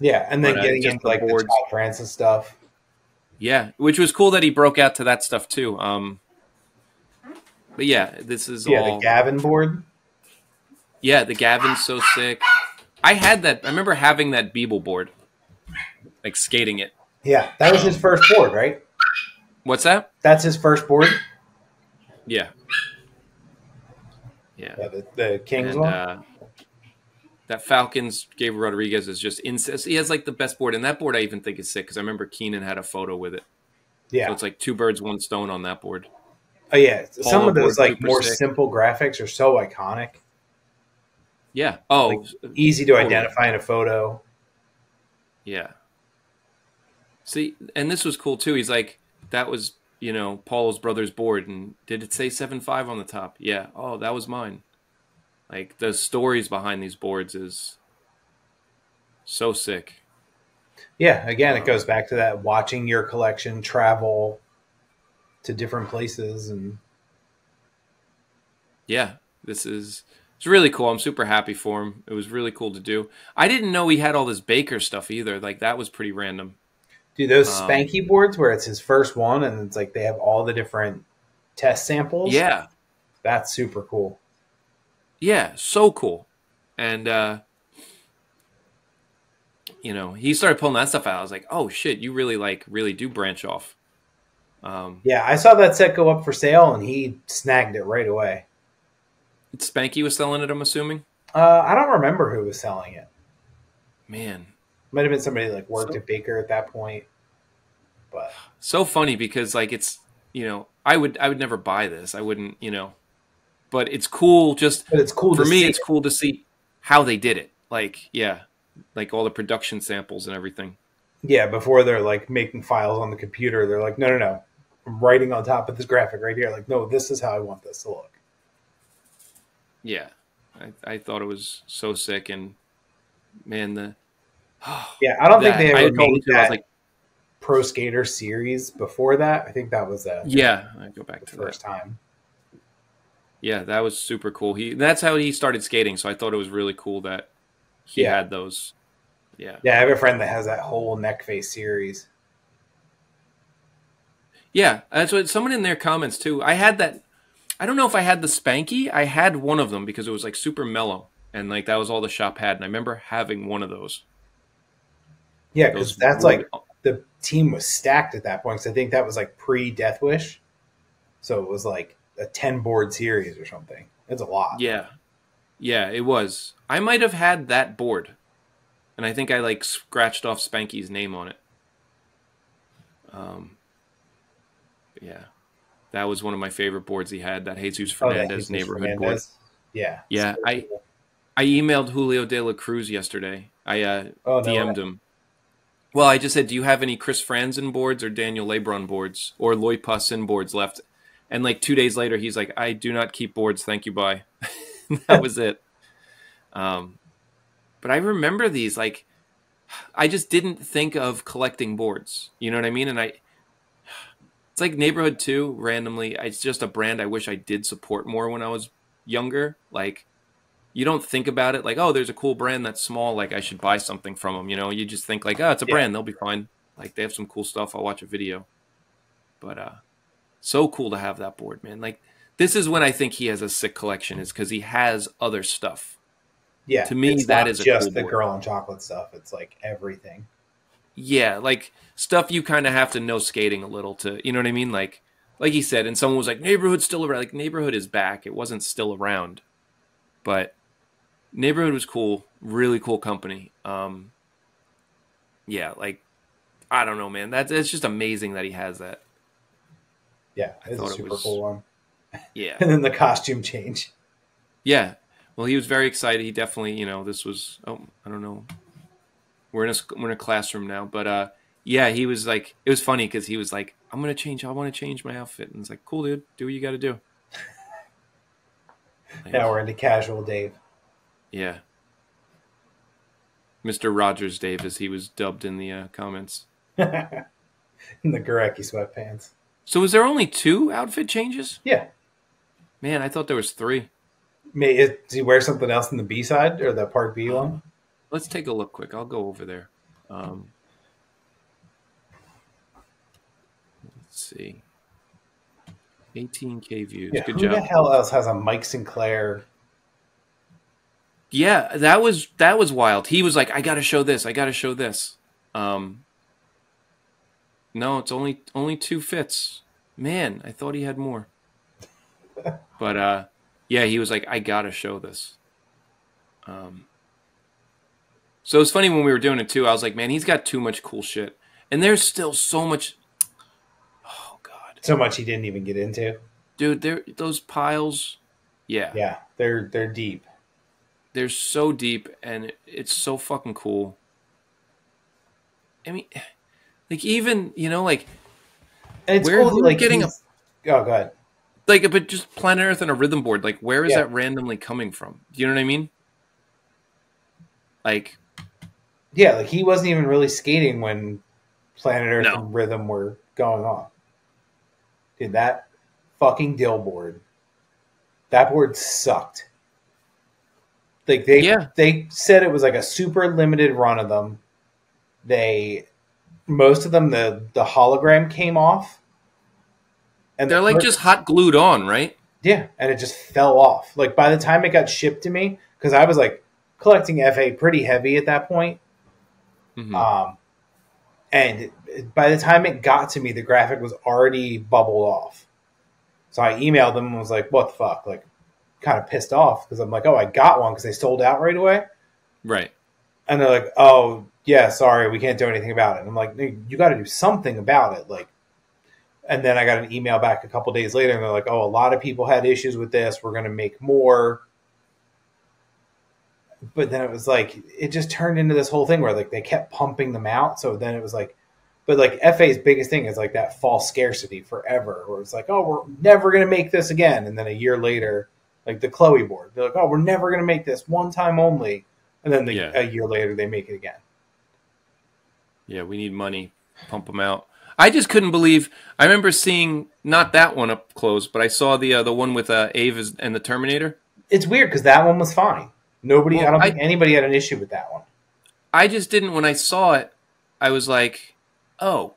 Yeah, and then getting into like boards. The Todd Francis stuff.
Yeah, which was cool that he broke out to that stuff too. But yeah, this is all
the Gavin board.
Yeah, the Gavin's so sick. I had that. I remember having that Beeble board, like skating it.
Yeah, that was his first board, right?
What's that?
That's his first board?
Yeah.
The Kings one?
That Falcons Gabriel Rodriguez is just insane. He has like the best board. And that board I even think is sick because I remember Keenan had a photo with it.
Yeah.
So it's like 2 birds, 1 stone on that board.
Oh, yeah. Some of those like more simple graphics are so iconic.
Yeah. Oh.
Like, easy to identify in a photo.
Yeah. See, and this was cool too. He's like, that was, Paulo's brother's board. And did it say 7.5 on the top? Yeah. Oh, that was mine. Like, the stories behind these boards is so sick.
Yeah. Again, it goes back to that watching your collection travel to different places. And
yeah, it's really cool. I'm super happy for him. It was really cool to do. I didn't know he had all this Baker stuff either. Like, that was pretty random.
Dude, those Spanky boards where it's his first one and it's like they have all the different test samples.
Yeah.
That's super cool.
Yeah, so cool. And, he started pulling that stuff out. I was like, oh, shit, you really do branch off.
Yeah, I saw that set go up for sale and he snagged it right away.
Spanky was selling it, I'm assuming?
I don't remember who was selling it.
Man.
Might have been somebody like worked at Baker at that point. But
so funny because like it's I would never buy this. I wouldn't, but it's cool
but it's cool
for
to
me
see
it's cool to see how they did it. Like, yeah. Like all the production samples and everything.
Yeah, before they're like making files on the computer, they're like, no. I'm writing on top of this graphic right here. Like, no, this is how I want this to look.
Yeah. I thought it was so sick and man
yeah, I don't think they ever made that
like
Pro Skater series before that. I think that was I
go back to
the first time.
Yeah, that was super cool. That's how he started skating, so I thought it was really cool that he had those. Yeah.
Yeah, I have a friend that has that whole neck face series.
Yeah, that's what someone in their comments too. I had that. I don't know if I had the Spanky. I had one of them because it was like super mellow and like that was all the shop had. And I remember having one of those.
Yeah, because that's like the team was stacked at that point. Because I think that was like pre-Death Wish, so it was like a 10-board series or something. It's a lot.
Yeah, it was. I might have had that board, and I think I like scratched off Spanky's name on it. Yeah, that was one of my favorite boards he had. That Jesus Fernandez neighborhood board.
Yeah.
Yeah,
So
I
cool.
I emailed Julio De La Cruz yesterday. I
Oh, no
DM'd
way.
him. Well, I just said, do you have any Chris Franzen boards or Daniel Lebron boards or Loy Passin boards left? And like 2 days later, he's like, I do not keep boards. Thank you. Bye. That was it. But I remember these. Like, I just didn't think of collecting boards. You know what I mean? And it's like Neighborhood 2, randomly. It's just a brand I wish I did support more when I was younger. Like, you don't think about it like, oh, there's a cool brand that's small. Like, I should buy something from them. You know, you just think like, oh, it's a
Yeah.
brand. They'll be fine. Like, they have some cool stuff. I'll watch a video. But so cool to have that board, man. Like, this is when I think he has a sick collection, is because he has other stuff.
Yeah.
To me,
it's
that
not
is a
just
cool
the
board.
girl and chocolate stuff. It's like everything.
Yeah, like stuff you kind of have to know skating a little to, you know what I mean? Like he said, and someone was like, Neighborhood's still around. Like, Neighborhood is back. It wasn't still around, but Neighborhood was cool. Really cool company. Yeah, like, I don't know, man. It's just amazing that he has that.
Yeah, it's a super cool one.
Yeah.
And then the costume change.
Yeah. Well, he was very excited. He definitely, this was, I don't know. We're in a classroom now, but yeah, he was like, it was funny because he was like, I want to change my outfit. And it's like, cool, dude, do what you got to do. Like,
Now we're into casual Dave.
Yeah. Mr. Rogers Dave, as he was dubbed in the comments.
In the Gurecki sweatpants.
So was there only 2 outfit changes?
Yeah.
Man, I thought there was 3.
Does he wear something else in the B side or the Part B one?
Let's take a look quick. I'll go over there. Let's see. 18K views.
Yeah,
Good
who
job.
the hell else has a Mike Sinclair?
Yeah, that was wild. He was like, I gotta show this. No, it's only 2 fits. Man, I thought he had more. But yeah, he was like, I gotta show this. So it's funny when we were doing it too. I was like, man, he's got too much cool shit, and there's still so much. Oh God,
So much he didn't even get into.
dude, those piles.
Yeah, they're deep.
They're so deep, and it's so fucking cool. I mean, like, even, like,
And it's
where
cool,
who's
like
getting
oh, go ahead.
like, but just Planet Earth and a rhythm board. Like, where is
Yeah.
that randomly coming from? Do you know what I mean? Like,
Yeah, like he wasn't even really skating when Planet Earth
No.
and Rhythm were going on. Dude, that fucking Dill board. That board sucked. Like they said it was like a super limited run of them. Most of them the hologram came off. And
they're like just hot glued on, right?
Yeah, and it just fell off. Like by the time it got shipped to me, because I was like collecting FA pretty heavy at that point.
Mm-hmm.
And by the time it got to me, the graphic was already bubbled off. So I emailed them and was like, what the fuck? Like, kind of pissed off because I'm like, oh, I got one because they sold out right away.
Right.
And they're like, oh, yeah, sorry, we can't do anything about it. And I'm like, you got to do something about it. Like, and then I got an email back a couple days later and they're like, oh, a lot of people had issues with this. We're going to make more. But then it was like, it just turned into this whole thing where like they kept pumping them out. So then it was like, but like FA's biggest thing is like that false scarcity forever, where it's like, oh, we're never going to make this again. And then a year later, like the Chloe board, they're like, oh, we're never going to make this, one time only. And then a year later, they make it again.
Yeah, we need money. Pump them out. I just couldn't believe. I remember seeing not that one up close, but I saw the one with Ave and the Terminator.
It's weird because that one was fine. I don't think anybody had an issue with that one.
I just didn't. When I saw it, I was like, oh,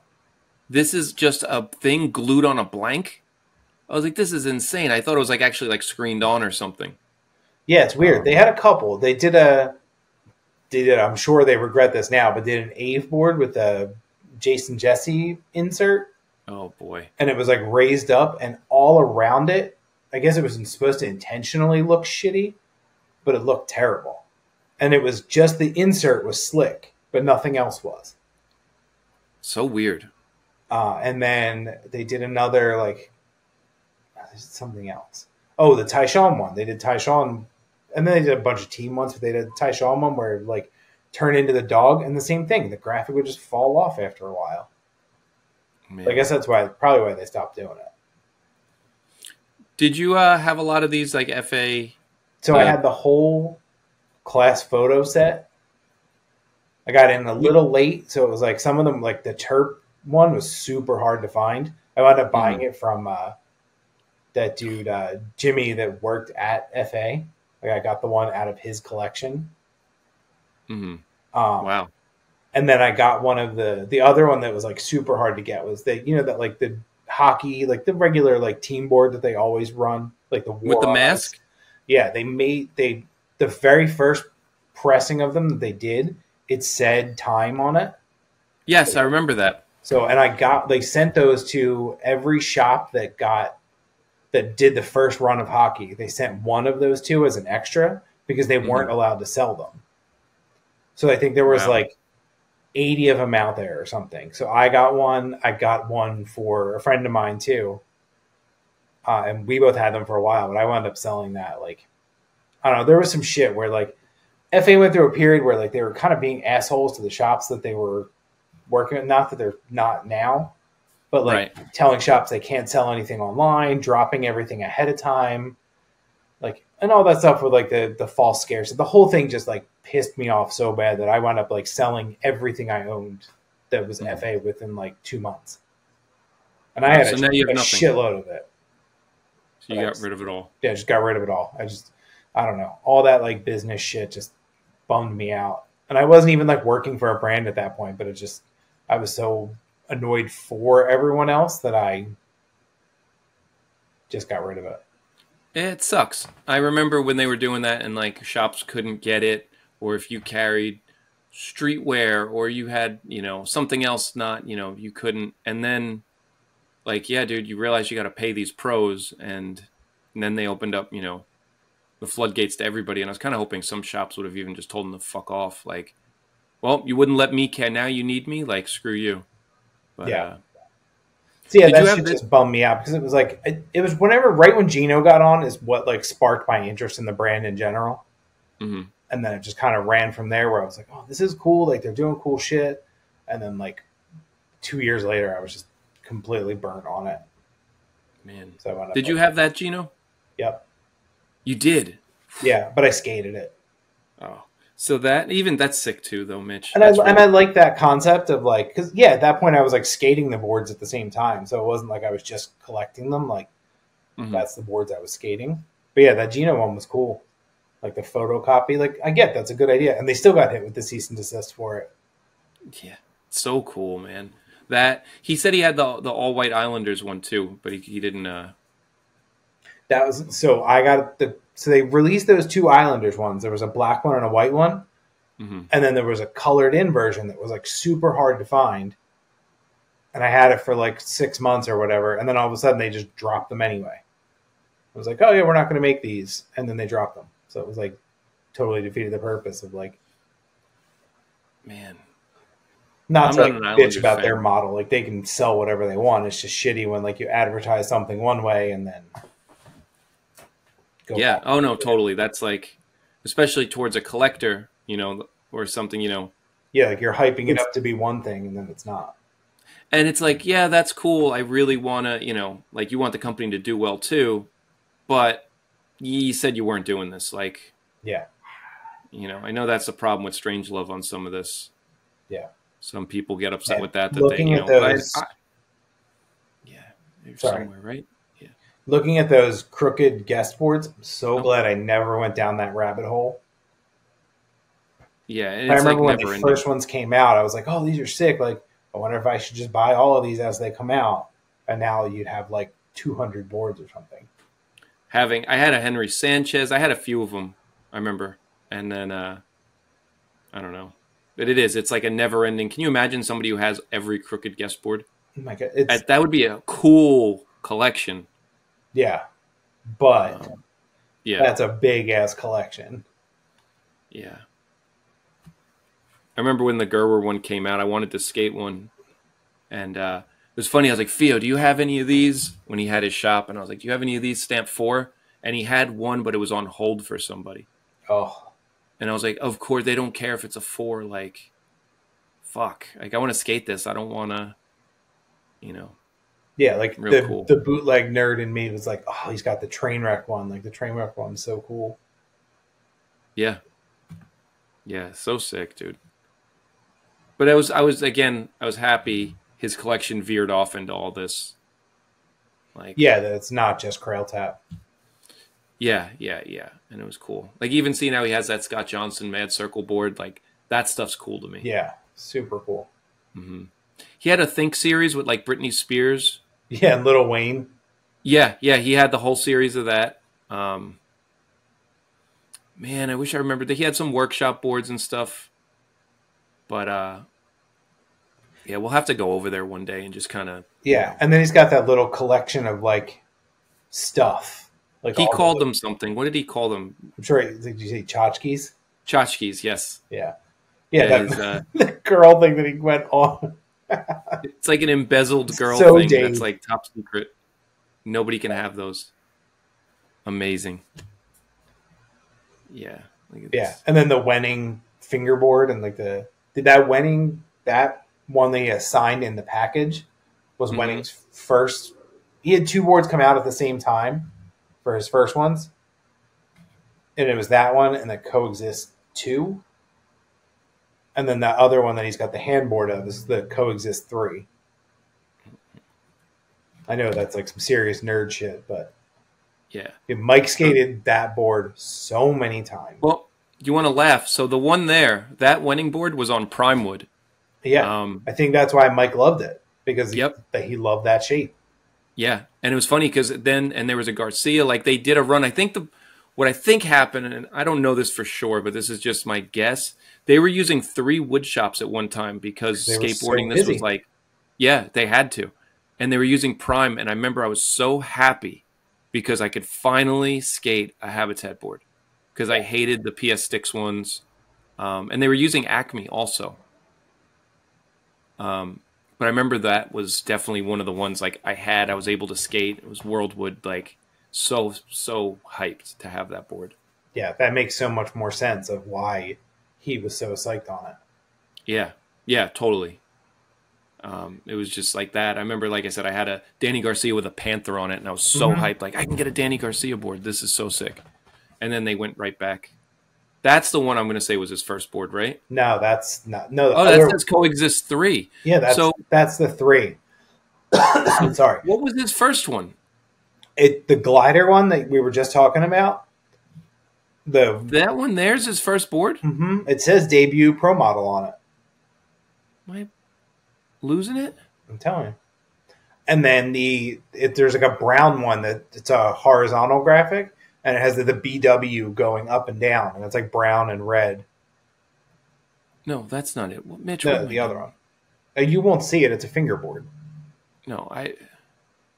this is just a thing glued on a blank? I was like, this is insane. I thought it was like actually like screened on or something.
Yeah, it's weird. They had a couple. They did I'm sure they regret this now, but did an Ave board with a Jason Jesse insert.
Oh, boy.
And it was like raised up and all around it. I guess it was supposed to intentionally look shitty, but it looked terrible. And it was just the insert was slick, but nothing else was.
So weird.
And then they did another, like, something else. Oh, the Tyshawn one. They did Tyshawn, and then they did a bunch of team ones, but they did the Tyshawn one where like turn into the dog, and the same thing. The graphic would just fall off after a while.
Man.
I guess that's probably why they stopped doing it.
Did you have a lot of these like FA?
So I had the whole class photo set. I got in a little late, so it was like some of them, like the Terp one was super hard to find. I wound up buying it from that dude Jimmy that worked at FA. Like I got the one out of his collection.
Wow.
And then I got one of the other one that was like super hard to get was that, you know, that like the hockey, like the regular like team board that they always run, like the
with the mask.
Yeah, the very first pressing of them that they did, it said time on it.
Yes, I remember that.
So, and they sent those to every shop that did the first run of hockey. They sent one of those two as an extra because they weren't allowed to sell them. So I think there was like 80 of them out there or something. So I got one. I got one for a friend of mine too. And we both had them for a while, but I wound up selling that. Like, I don't know. There was some shit where like FA went through a period where like they were kind of being assholes to the shops that they were working with. Not that they're not now, but like telling shops they can't sell anything online, dropping everything ahead of time, like, and all that stuff with like the false scares. The whole thing just like pissed me off so bad that I wound up like selling everything I owned that was FA within like 2 months. And I had a shitload of it.
So you got rid of it all.
Yeah, just got rid of it all. I don't know. All that like business shit just bummed me out. And I wasn't even like working for a brand at that point, but I was so annoyed for everyone else that I just got rid of it.
It sucks. I remember when they were doing that and like shops couldn't get it, or if you carried streetwear or you had, you know, something else not, you know, you couldn't. And then like, yeah, dude, you realize you got to pay these pros, and then they opened up, you know, the floodgates to everybody. And I was kind of hoping some shops would have even just told them to fuck off. Like, well, you wouldn't let me now you need me, like, screw you. But,
yeah. So yeah, that shit just bummed me out because it was like, it was right when Gino got on is what like sparked my interest in the brand in general. And then it just kind of ran from there where I was like, oh, this is cool. Like they're doing cool shit. And then like 2 years later, I was just completely burnt on it.
Man.
So
did you have that, Gino?
Yep.
You did?
Yeah, but I skated it.
Oh. So that's sick too, though, Mitch.
And I like that concept of like, because yeah, at that point I was like skating the boards at the same time, so it wasn't like I was just collecting them. Like that's the boards I was skating. But yeah, that Gino one was cool, like the photocopy. Like I get that's a good idea, and they still got hit with the cease and desist for it.
Yeah, so cool, man. That he said he had the all white Islanders one too, but he didn't.
That was so I got So they released those two Islanders ones. There was a black one and a white one. And then there was a colored in version that was like super hard to find. And I had it for like 6 months or whatever. And then all of a sudden they just dropped them anyway. I was like, oh yeah, we're not going to make these. And then they dropped them. So it was like totally defeated the purpose of like,
man,
not to like bitch about their model. Like they can sell whatever they want. It's just shitty when like you advertise something one way and then.
Yeah. Oh no, totally. That's like, especially towards a collector, you know, or something, you know.
Yeah, like you're hyping it up to be one thing and then it's not.
And it's like, yeah, that's cool. I really want to, you know, like you want the company to do well too, but you said you weren't doing this. Like,
yeah,
you know, I know that's the problem with Strangelove on some of this.
Yeah.
Some people get upset with that
looking
they, you
at
know,
those,
yeah, they're somewhere, right?
Looking at those crooked guest boards, I'm so glad I never went down that rabbit hole.
Yeah,
I remember when the first ones came out, I was like, oh, these are sick. Like, I wonder if I should just buy all of these as they come out. And now you'd have like 200 boards or something.
I had a Henry Sanchez. I had a few of them, I remember. And then, I don't know. But it's like a never ending. Can you imagine somebody who has every crooked guest board?
Oh my God,
that would be a cool collection.
Yeah, but that's a big ass collection.
Yeah, I remember when the Gerwer one came out. I wanted to skate one, and it was funny. I was like, "Theo, do you have any of these?" When he had his shop, and I was like, "Do you have any of these Stamp 4?" and he had one, but it was on hold for somebody.
Oh,
And I was like, of course, they don't care if it's a 4. Like, fuck. Like, I want to skate this. I don't want to, you know.
yeah, like
Real cool.
the bootleg nerd in me was like, oh, he's got the Trainwreck one. Like the Trainwreck one's so cool.
Yeah. Yeah, so sick, dude. But I was happy his collection veered off into all this. Like,
yeah, that it's not just Crail Tap.
Yeah. And it was cool. Like, even seeing how he has that Scott Johnson Mad Circle board, like, that stuff's cool to me.
Yeah, super cool.
Mm-hmm. He had a Think series with, like, Britney Spears.
Yeah, and Lil Wayne.
Yeah, he had the whole series of that. Man, I wish I remembered that he had some workshop boards and stuff. But, yeah, we'll have to go over there one day and just kind of...
Yeah, and then he's got that little collection of, like, stuff. Like
he called them something. What did he call them?
I'm sure. Did you say tchotchkes?
Tchotchkes, yes.
Yeah.
That
the girl thing that he went on.
It's like an embezzled girl thing that's like top secret. Nobody can have those. Amazing. Yeah.
Yeah, and then the Wenning fingerboard and like that one that he assigned in the package was Wenning's first. He had 2 boards come out at the same time for his first ones, and it was that one and the Coexist 2, and then that other one that he's got the handboard of is the Coexist 3. I know that's like some serious nerd shit, but
yeah,
Mike skated that board so many times.
Well, you want to laugh? So the one there, that Wenning board was on prime wood.
Yeah, I think that's why Mike loved it, because he loved that shape.
Yeah, and it was funny because then there was a Garcia. Like, they did a run. I think what I think happened, and I don't know this for sure, but this is just my guess. They were using 3 wood shops at one time because skateboarding this was like, yeah, they had to, and they were using prime. And I remember I was so happy because I could finally skate a Habitat board because I hated the PS Sticks ones, and they were using Acme also. But I remember that was definitely one of the ones like I was able to skate. It was Worldwood, like so hyped to have that board.
Yeah, that makes so much more sense of why he was so psyched on it.
Yeah, totally. It was just like that. I remember, like I said, I had a Danny Garcia with a Panther on it, and I was so hyped. Like, I can get a Danny Garcia board. This is so sick. And then they went right back. That's the one I'm going to say was his first board, right?
No, that's not. No,
that's Coexist 3.
Yeah, that's the 3. I'm sorry.
What was his first one?
The glider one that we were just talking about.
That one there's his first board?
Mm-hmm. It says debut pro model on it.
Am I losing it?
I'm telling you. And then there's like a brown one that it's a horizontal graphic. And it has the BW going up and down, and it's like brown and red.
No, that's not it. Mitch,
the other one. You won't see it. It's a fingerboard.
No,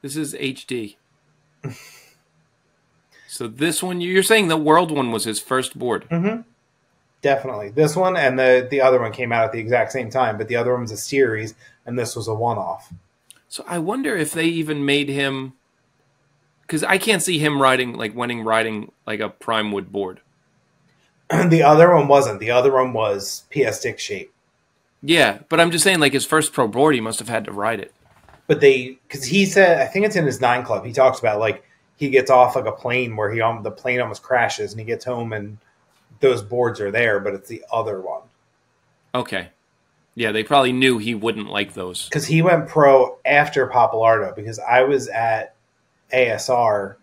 this is HD. So this one, you're saying the World one was his first board?
Mm-hmm. Definitely. This one and the other one came out at the exact same time, but the other one was a series, and this was a one-off.
So I wonder if they even made him... Because I can't see him riding like a prime wood board.
The other one wasn't. The other one was PS Stick shape.
Yeah, but I'm just saying, like, his first pro board, he must have had to ride it.
But because he said, I think it's in his 9 Club, he talks about, like, he gets off like a plane where the plane almost crashes, and he gets home and those boards are there, but it's the other one.
Okay. Yeah, they probably knew he wouldn't like those.
Because he went pro after Papalardo, because I was at ASR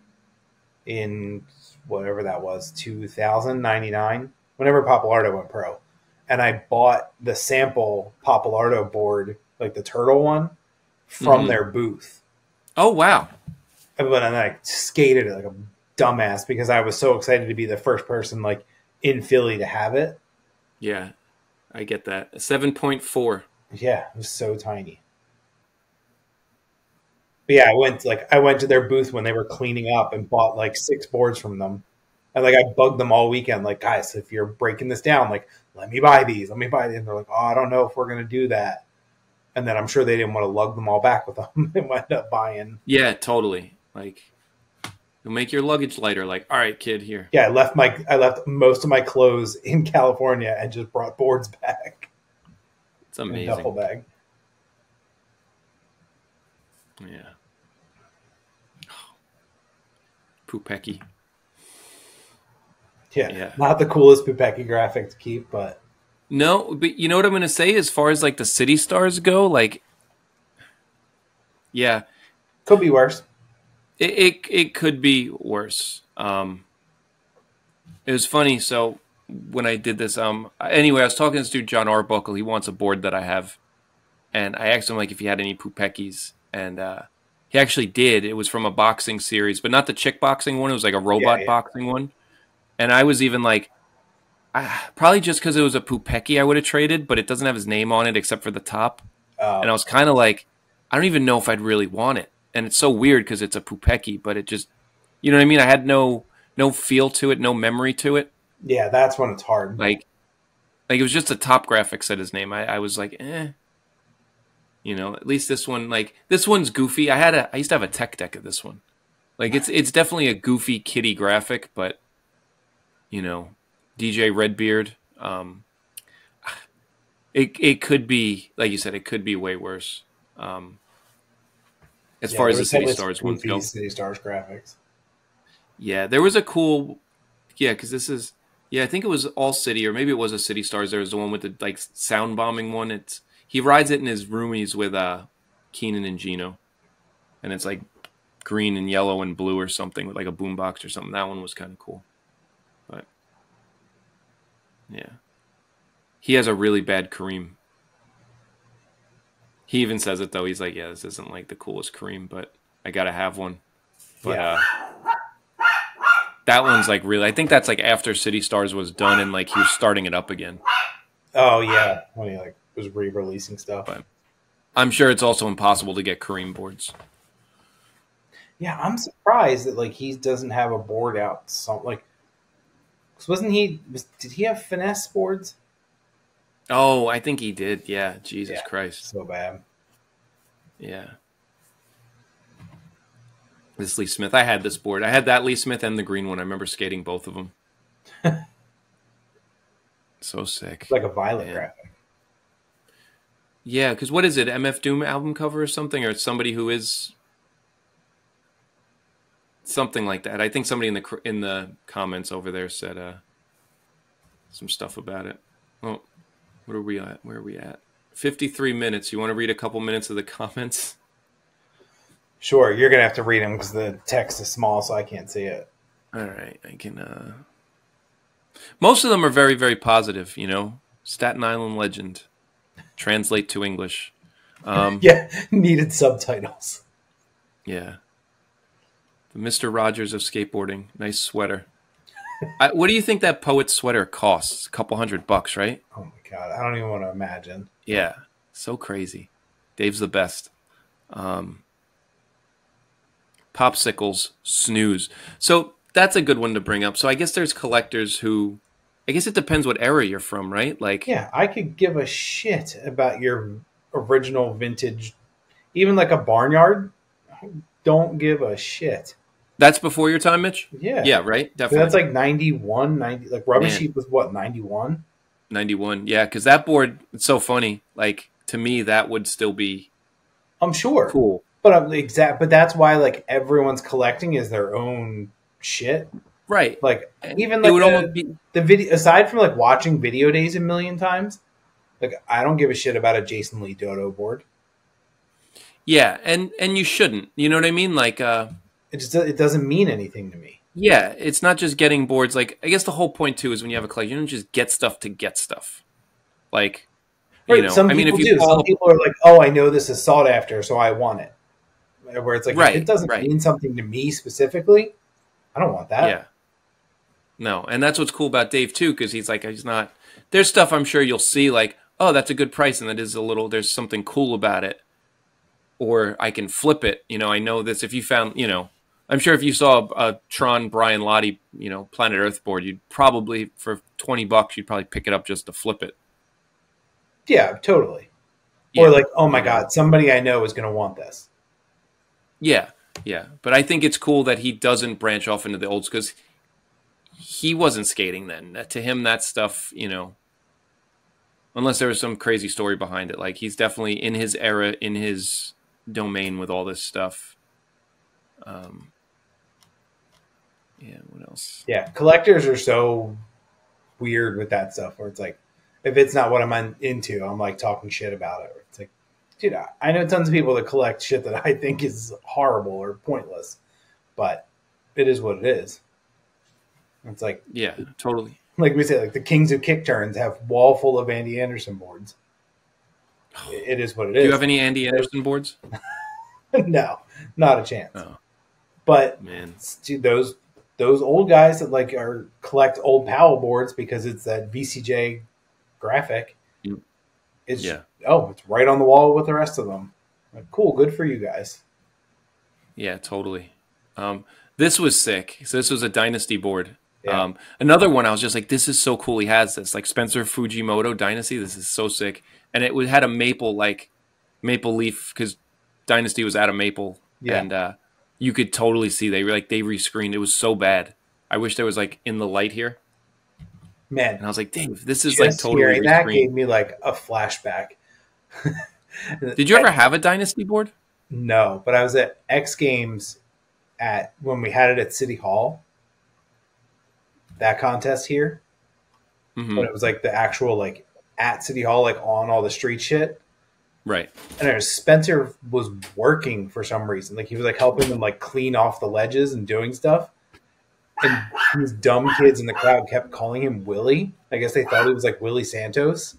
in whatever that was, 2099, whenever Papalardo went pro. And I bought the sample Papalardo board, like the turtle one, from their booth.
Oh, wow.
But then I skated it like a dumbass because I was so excited to be the first person like in Philly to have it.
Yeah, I get that. A 7.4.
Yeah, it was so tiny. But yeah, I went to their booth when they were cleaning up and bought like 6 boards from them. And like I bugged them all weekend, like, guys, if you're breaking this down, like, let me buy these. And they're like, oh, I don't know if we're gonna do that. And then I'm sure they didn't want to lug them all back with them. They wound up buying.
Yeah, totally. Like, You'll make your luggage lighter. Like, all right, kid, here.
Yeah, I left most of my clothes in California and just brought boards back.
It's amazing.
In a duffel bag.
Yeah. Pupeki.
Yeah, not the coolest Pupeki graphic to keep, but
no. But you know what I'm going to say as far as like the city stars go, like, yeah,
could be worse.
It could be worse. It was funny. So when I did this, anyway, I was talking to this dude John Arbuckle. He wants a board that I have, and I asked him like if he had any Pupekis, and he actually did. It was from a boxing series, but not the chick boxing one. It was like a robot boxing one. And I was even like, probably just because it was a Pupeki I would have traded, but it doesn't have his name on it except for the top. And I was kind of like, I don't even know if I'd really want it. And it's so weird because it's a Pupeki, but it just, you know what I mean? I had no feel to it, no memory to it.
Yeah, that's when it's hard.
Like it was just the top graphic said his name. I was like, You know, at least this one, like, this one's goofy. I used to have a tech deck of this one. Like, it's definitely a goofy kitty graphic, but, you know, DJ Redbeard, it could be, like you said, it could be way worse. As far as the City Stars ones go.
City Stars graphics.
Yeah, there was a cool, because this is, I think it was All City, or maybe it was a City Stars. There was the one with the, like, sound bombing one. He rides it in his roomies with Keenan and Gino. And it's like green and yellow and blue or something with like a boombox or something. That one was kind of cool. But, yeah. He has a really bad Kareem. He even says it, though. He's like, this isn't like the coolest Kareem, but I got to have one. But that one's like really, I think that's like after City Stars was done and like he was starting it up again.
Oh, yeah. When he like was re-releasing stuff.
But I'm sure it's also impossible to get Kareem boards.
Yeah, I'm surprised that like he doesn't have a board out. Like, did he have finesse boards?
Oh, I think he did. Yeah, Jesus Christ,
so bad.
Yeah, this Lee Smith. I had this board. I had that Lee Smith and the green one. I remember skating both of them. So sick.
It's like a Violet graphic.
Yeah, because what is it? MF Doom album cover or something, or it's somebody who is something like that. I think somebody in the comments over there said some stuff about it. Oh, what are we at? Where are we at? 53 minutes. You want to read a couple minutes of the comments?
Sure, you're gonna have to read them because the text is small, so I can't see it.
All right, I can. Most of them are very, very positive. You know, Staten Island legend. Translate to English.
Needed subtitles.
Yeah. The Mr. Rogers of skateboarding. Nice sweater. What do you think that poet's sweater costs? A couple $100, right?
Oh my God. I don't even want to imagine.
Yeah. So crazy. Dave's the best. Popsicles, snooze. So that's a good one to bring up. So I guess there's collectors who, I guess it depends what era you're from, right? Like,
yeah, I could give a shit about your original vintage, even like a barnyard. Don't give a shit.
That's before your time, Mitch?
Yeah.
Yeah, right? Definitely.
That's like 91, 90. Like Rubbish Heap was what, 91?
91. Yeah, because that board, it's so funny. Like, to me, that would still be,
I'm sure,
cool.
But but that's why like everyone's collecting is their own shit.
Right.
Like even like the video, aside from like watching Video Days a million times, like I don't give a shit about a Jason Lee Dodo board.
Yeah, and you shouldn't. You know what I mean? Like
it doesn't mean anything to me.
Yeah, it's not just getting boards. Like, I guess the whole point too is when you have a collection, you don't just get stuff to get stuff. Like,
right,
you know,
some people do. Some people are like, "Oh, I know this is sought after, so I want it." Where it's like, if it doesn't mean something to me specifically, I don't want that.
Yeah. No, and that's what's cool about Dave too, because he's not. There's stuff I'm sure you'll see like, oh, that's a good price, and that is there's something cool about it, or I can flip it. You know, I know this. If you found, you know, I'm sure if you saw a Tron Brian Lottie, you know, Planet Earth board, you'd probably for $20, you'd probably pick it up just to flip it.
Yeah, totally. Yeah. Or like, oh my God, somebody I know is going to want this.
Yeah. Yeah, but I think it's cool that he doesn't branch off into the olds because he wasn't skating then. To him, that stuff, unless there was some crazy story behind it. Like he's definitely in his era, in his domain with all this stuff. Yeah, what else?
Yeah, collectors are so weird with that stuff where it's like, if it's not what I'm into, I'm like talking shit about it. It's like, dude, I know tons of people that collect shit that I think is horrible or pointless, but it is what it is. It's like,
yeah, totally.
Like we say, like the Kings of Kick Turns have wall full of Andy Anderson boards. It is what it is.
Do you have any Andy Anderson boards?
No, not a chance.
Oh,
but
man,
dude, those old guys that like collect old Powell boards because it's that VCJ graphic. It's it's right on the wall with the rest of them. Like, cool, good for you guys.
Yeah, totally. This was sick. So this was a Dynasty board.
Yeah.
Another one, I was just like, this is so cool. He has this, like Spencer Fujimoto Dynasty. This is so sick. And it had a maple leaf because Dynasty was out of maple. Yeah. And you could totally see they rescreened. It was so bad. I wish there was like in the light here.
Man.
And I was like, Dave, this is like totally
rescreened. That gave me like a flashback.
Did you ever have a Dynasty board?
No, but I was at X Games when we had it at City Hall. That contest here, but it was like the actual like at City Hall, like on all the street shit,
right?
And Spencer was working for some reason, like he was like helping them like clean off the ledges and doing stuff, and these dumb kids in the crowd kept calling him Willie. I guess they thought he was like Willie Santos,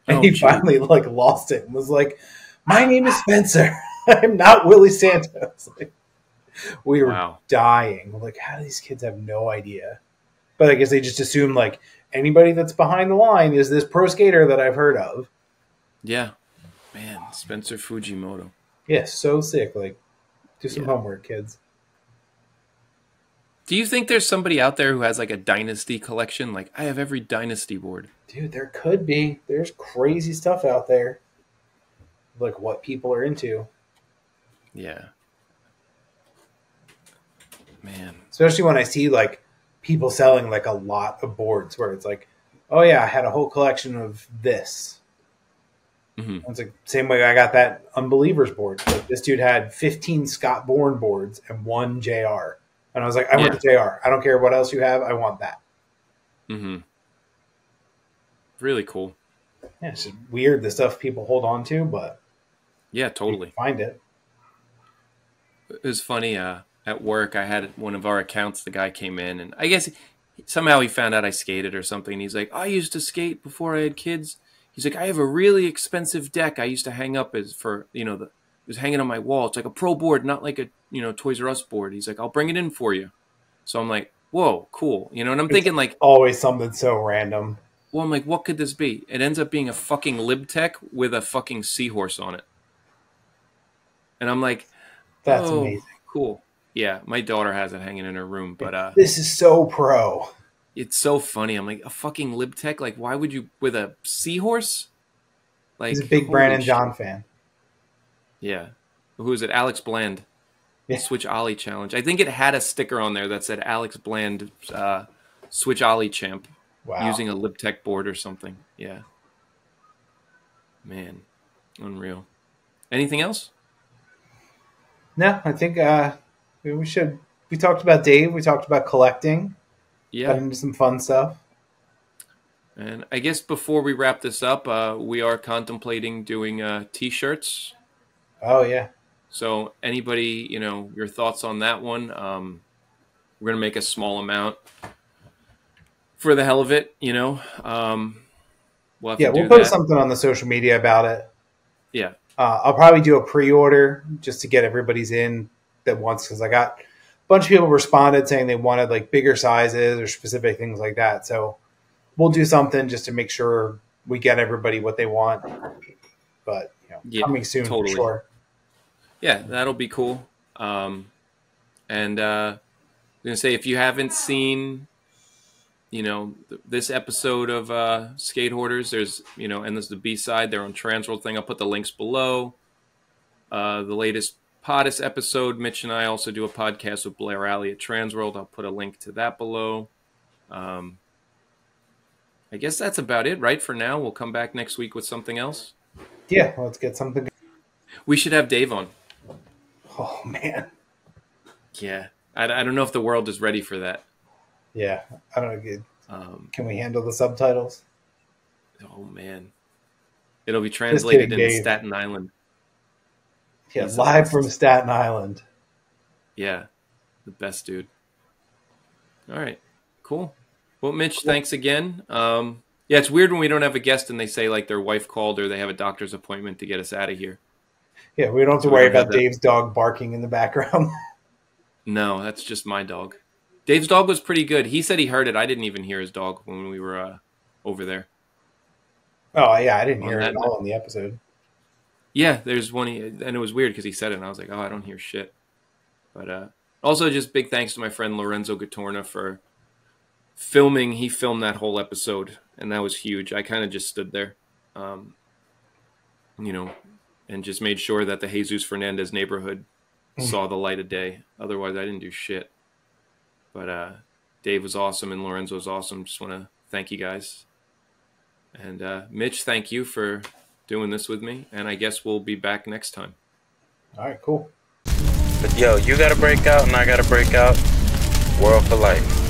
and he finally like lost it and was like, "My name is Spencer. I'm not Willie Santos." Like, we were dying. We're like, how do these kids have no idea? But I guess they just assume like anybody that's behind the line is this pro skater that I've heard of.
Yeah. Man, Spencer Fujimoto.
Yeah, so sick. Like, do some homework, kids.
Do you think there's somebody out there who has like a Dynasty collection? Like, I have every Dynasty board.
Dude, there could be. There's crazy stuff out there. Like what people are into.
Yeah. Man.
Especially when I see like people selling like a lot of boards where it's like, oh yeah, I had a whole collection of this. Mm-hmm. It's like same way I got that Unbelievers board. Like, this dude had 15 Scott Bourne boards and 1 JR. And I was like, I want the JR. I don't care what else you have. I want that.
Mm-hmm. Really cool.
Yeah, it's just weird the stuff people hold on to, but
yeah, totally.
Find it.
It was funny. At work, I had one of our accounts. The guy came in, and I guess somehow he found out I skated or something. He's like, I used to skate before I had kids. He's like, I have a really expensive deck I used to hang up it was hanging on my wall. It's like a pro board, not like a Toys R Us board. He's like, I'll bring it in for you. So I'm like, whoa, cool. And I'm thinking like
always something so random.
Well, I'm like, what could this be? It ends up being a fucking LibTech with a fucking seahorse on it. And I'm like,
that's amazing.
Cool. Yeah, my daughter has it hanging in her room, but
this is so pro.
It's so funny. I'm like, a fucking LibTech? Like, why would you with a seahorse? Like,
he's a big Brandon John fan.
Yeah. Who is it? Alex Bland. Yeah. Switch Ollie challenge. I think it had a sticker on there that said Alex Bland Switch Ollie champ. Wow. Using a LibTech board or something. Yeah. Man. Unreal. Anything else?
No, I think we should. We talked about Dave. We talked about collecting.
Yeah.
Got into some fun stuff.
And I guess before we wrap this up, we are contemplating doing T-shirts.
Oh, yeah.
So anybody, your thoughts on that one? We're going to make a small amount for the hell of it, we'll
post something on the social media about it.
Yeah.
I'll probably do a pre-order just to get everybody's in that wants, because I got a bunch of people responded saying they wanted like bigger sizes or specific things like that. So we'll do something just to make sure we get everybody what they want. But coming soon for sure.
Yeah, that'll be cool. And I'm gonna say, if you haven't seen, this episode of SKATEHOARDers, there's, and there's the B-side. They're on Transworld thing. I'll put the links below. The latest Potus episode. Mitch and I also do a podcast with Blair Alley at Transworld. I'll put a link to that below. I guess that's about it, right? For now, we'll come back next week with something else.
Yeah, let's get something.
We should have Dave on.
Oh, man.
Yeah. I don't know if the world is ready for that.
Yeah, I don't know. Can we handle the subtitles?
Oh, man. It'll be translated in
Dave.
Staten Island.
Yeah, live from Staten Island.
Yeah, the best dude. All right, cool. Well, Mitch, thanks again. Yeah, it's weird when we don't have a guest and they say like their wife called or they have a doctor's appointment to get us out of here.
Yeah, we don't have to worry about Dave's dog barking in the background.
No, that's just my dog. Dave's dog was pretty good. He said he heard it. I didn't even hear his dog when we were over there.
Oh, yeah, I didn't hear it at all in the episode.
Yeah, there's one, and it was weird because he said it, and I was like, oh, I don't hear shit. But also just big thanks to my friend Lorenzo Gatorna for filming. He filmed that whole episode, and that was huge. I kind of just stood there, you know, and just made sure that the Jesus Fernandez neighborhood saw the light of day. Otherwise, I didn't do shit. But Dave was awesome, and Lorenzo was awesome. Just want to thank you guys. And Mitch, thank you for doing this with me, and I guess we'll be back next time.
All right, cool.
But yo, you gotta break out and I gotta break out. World for life.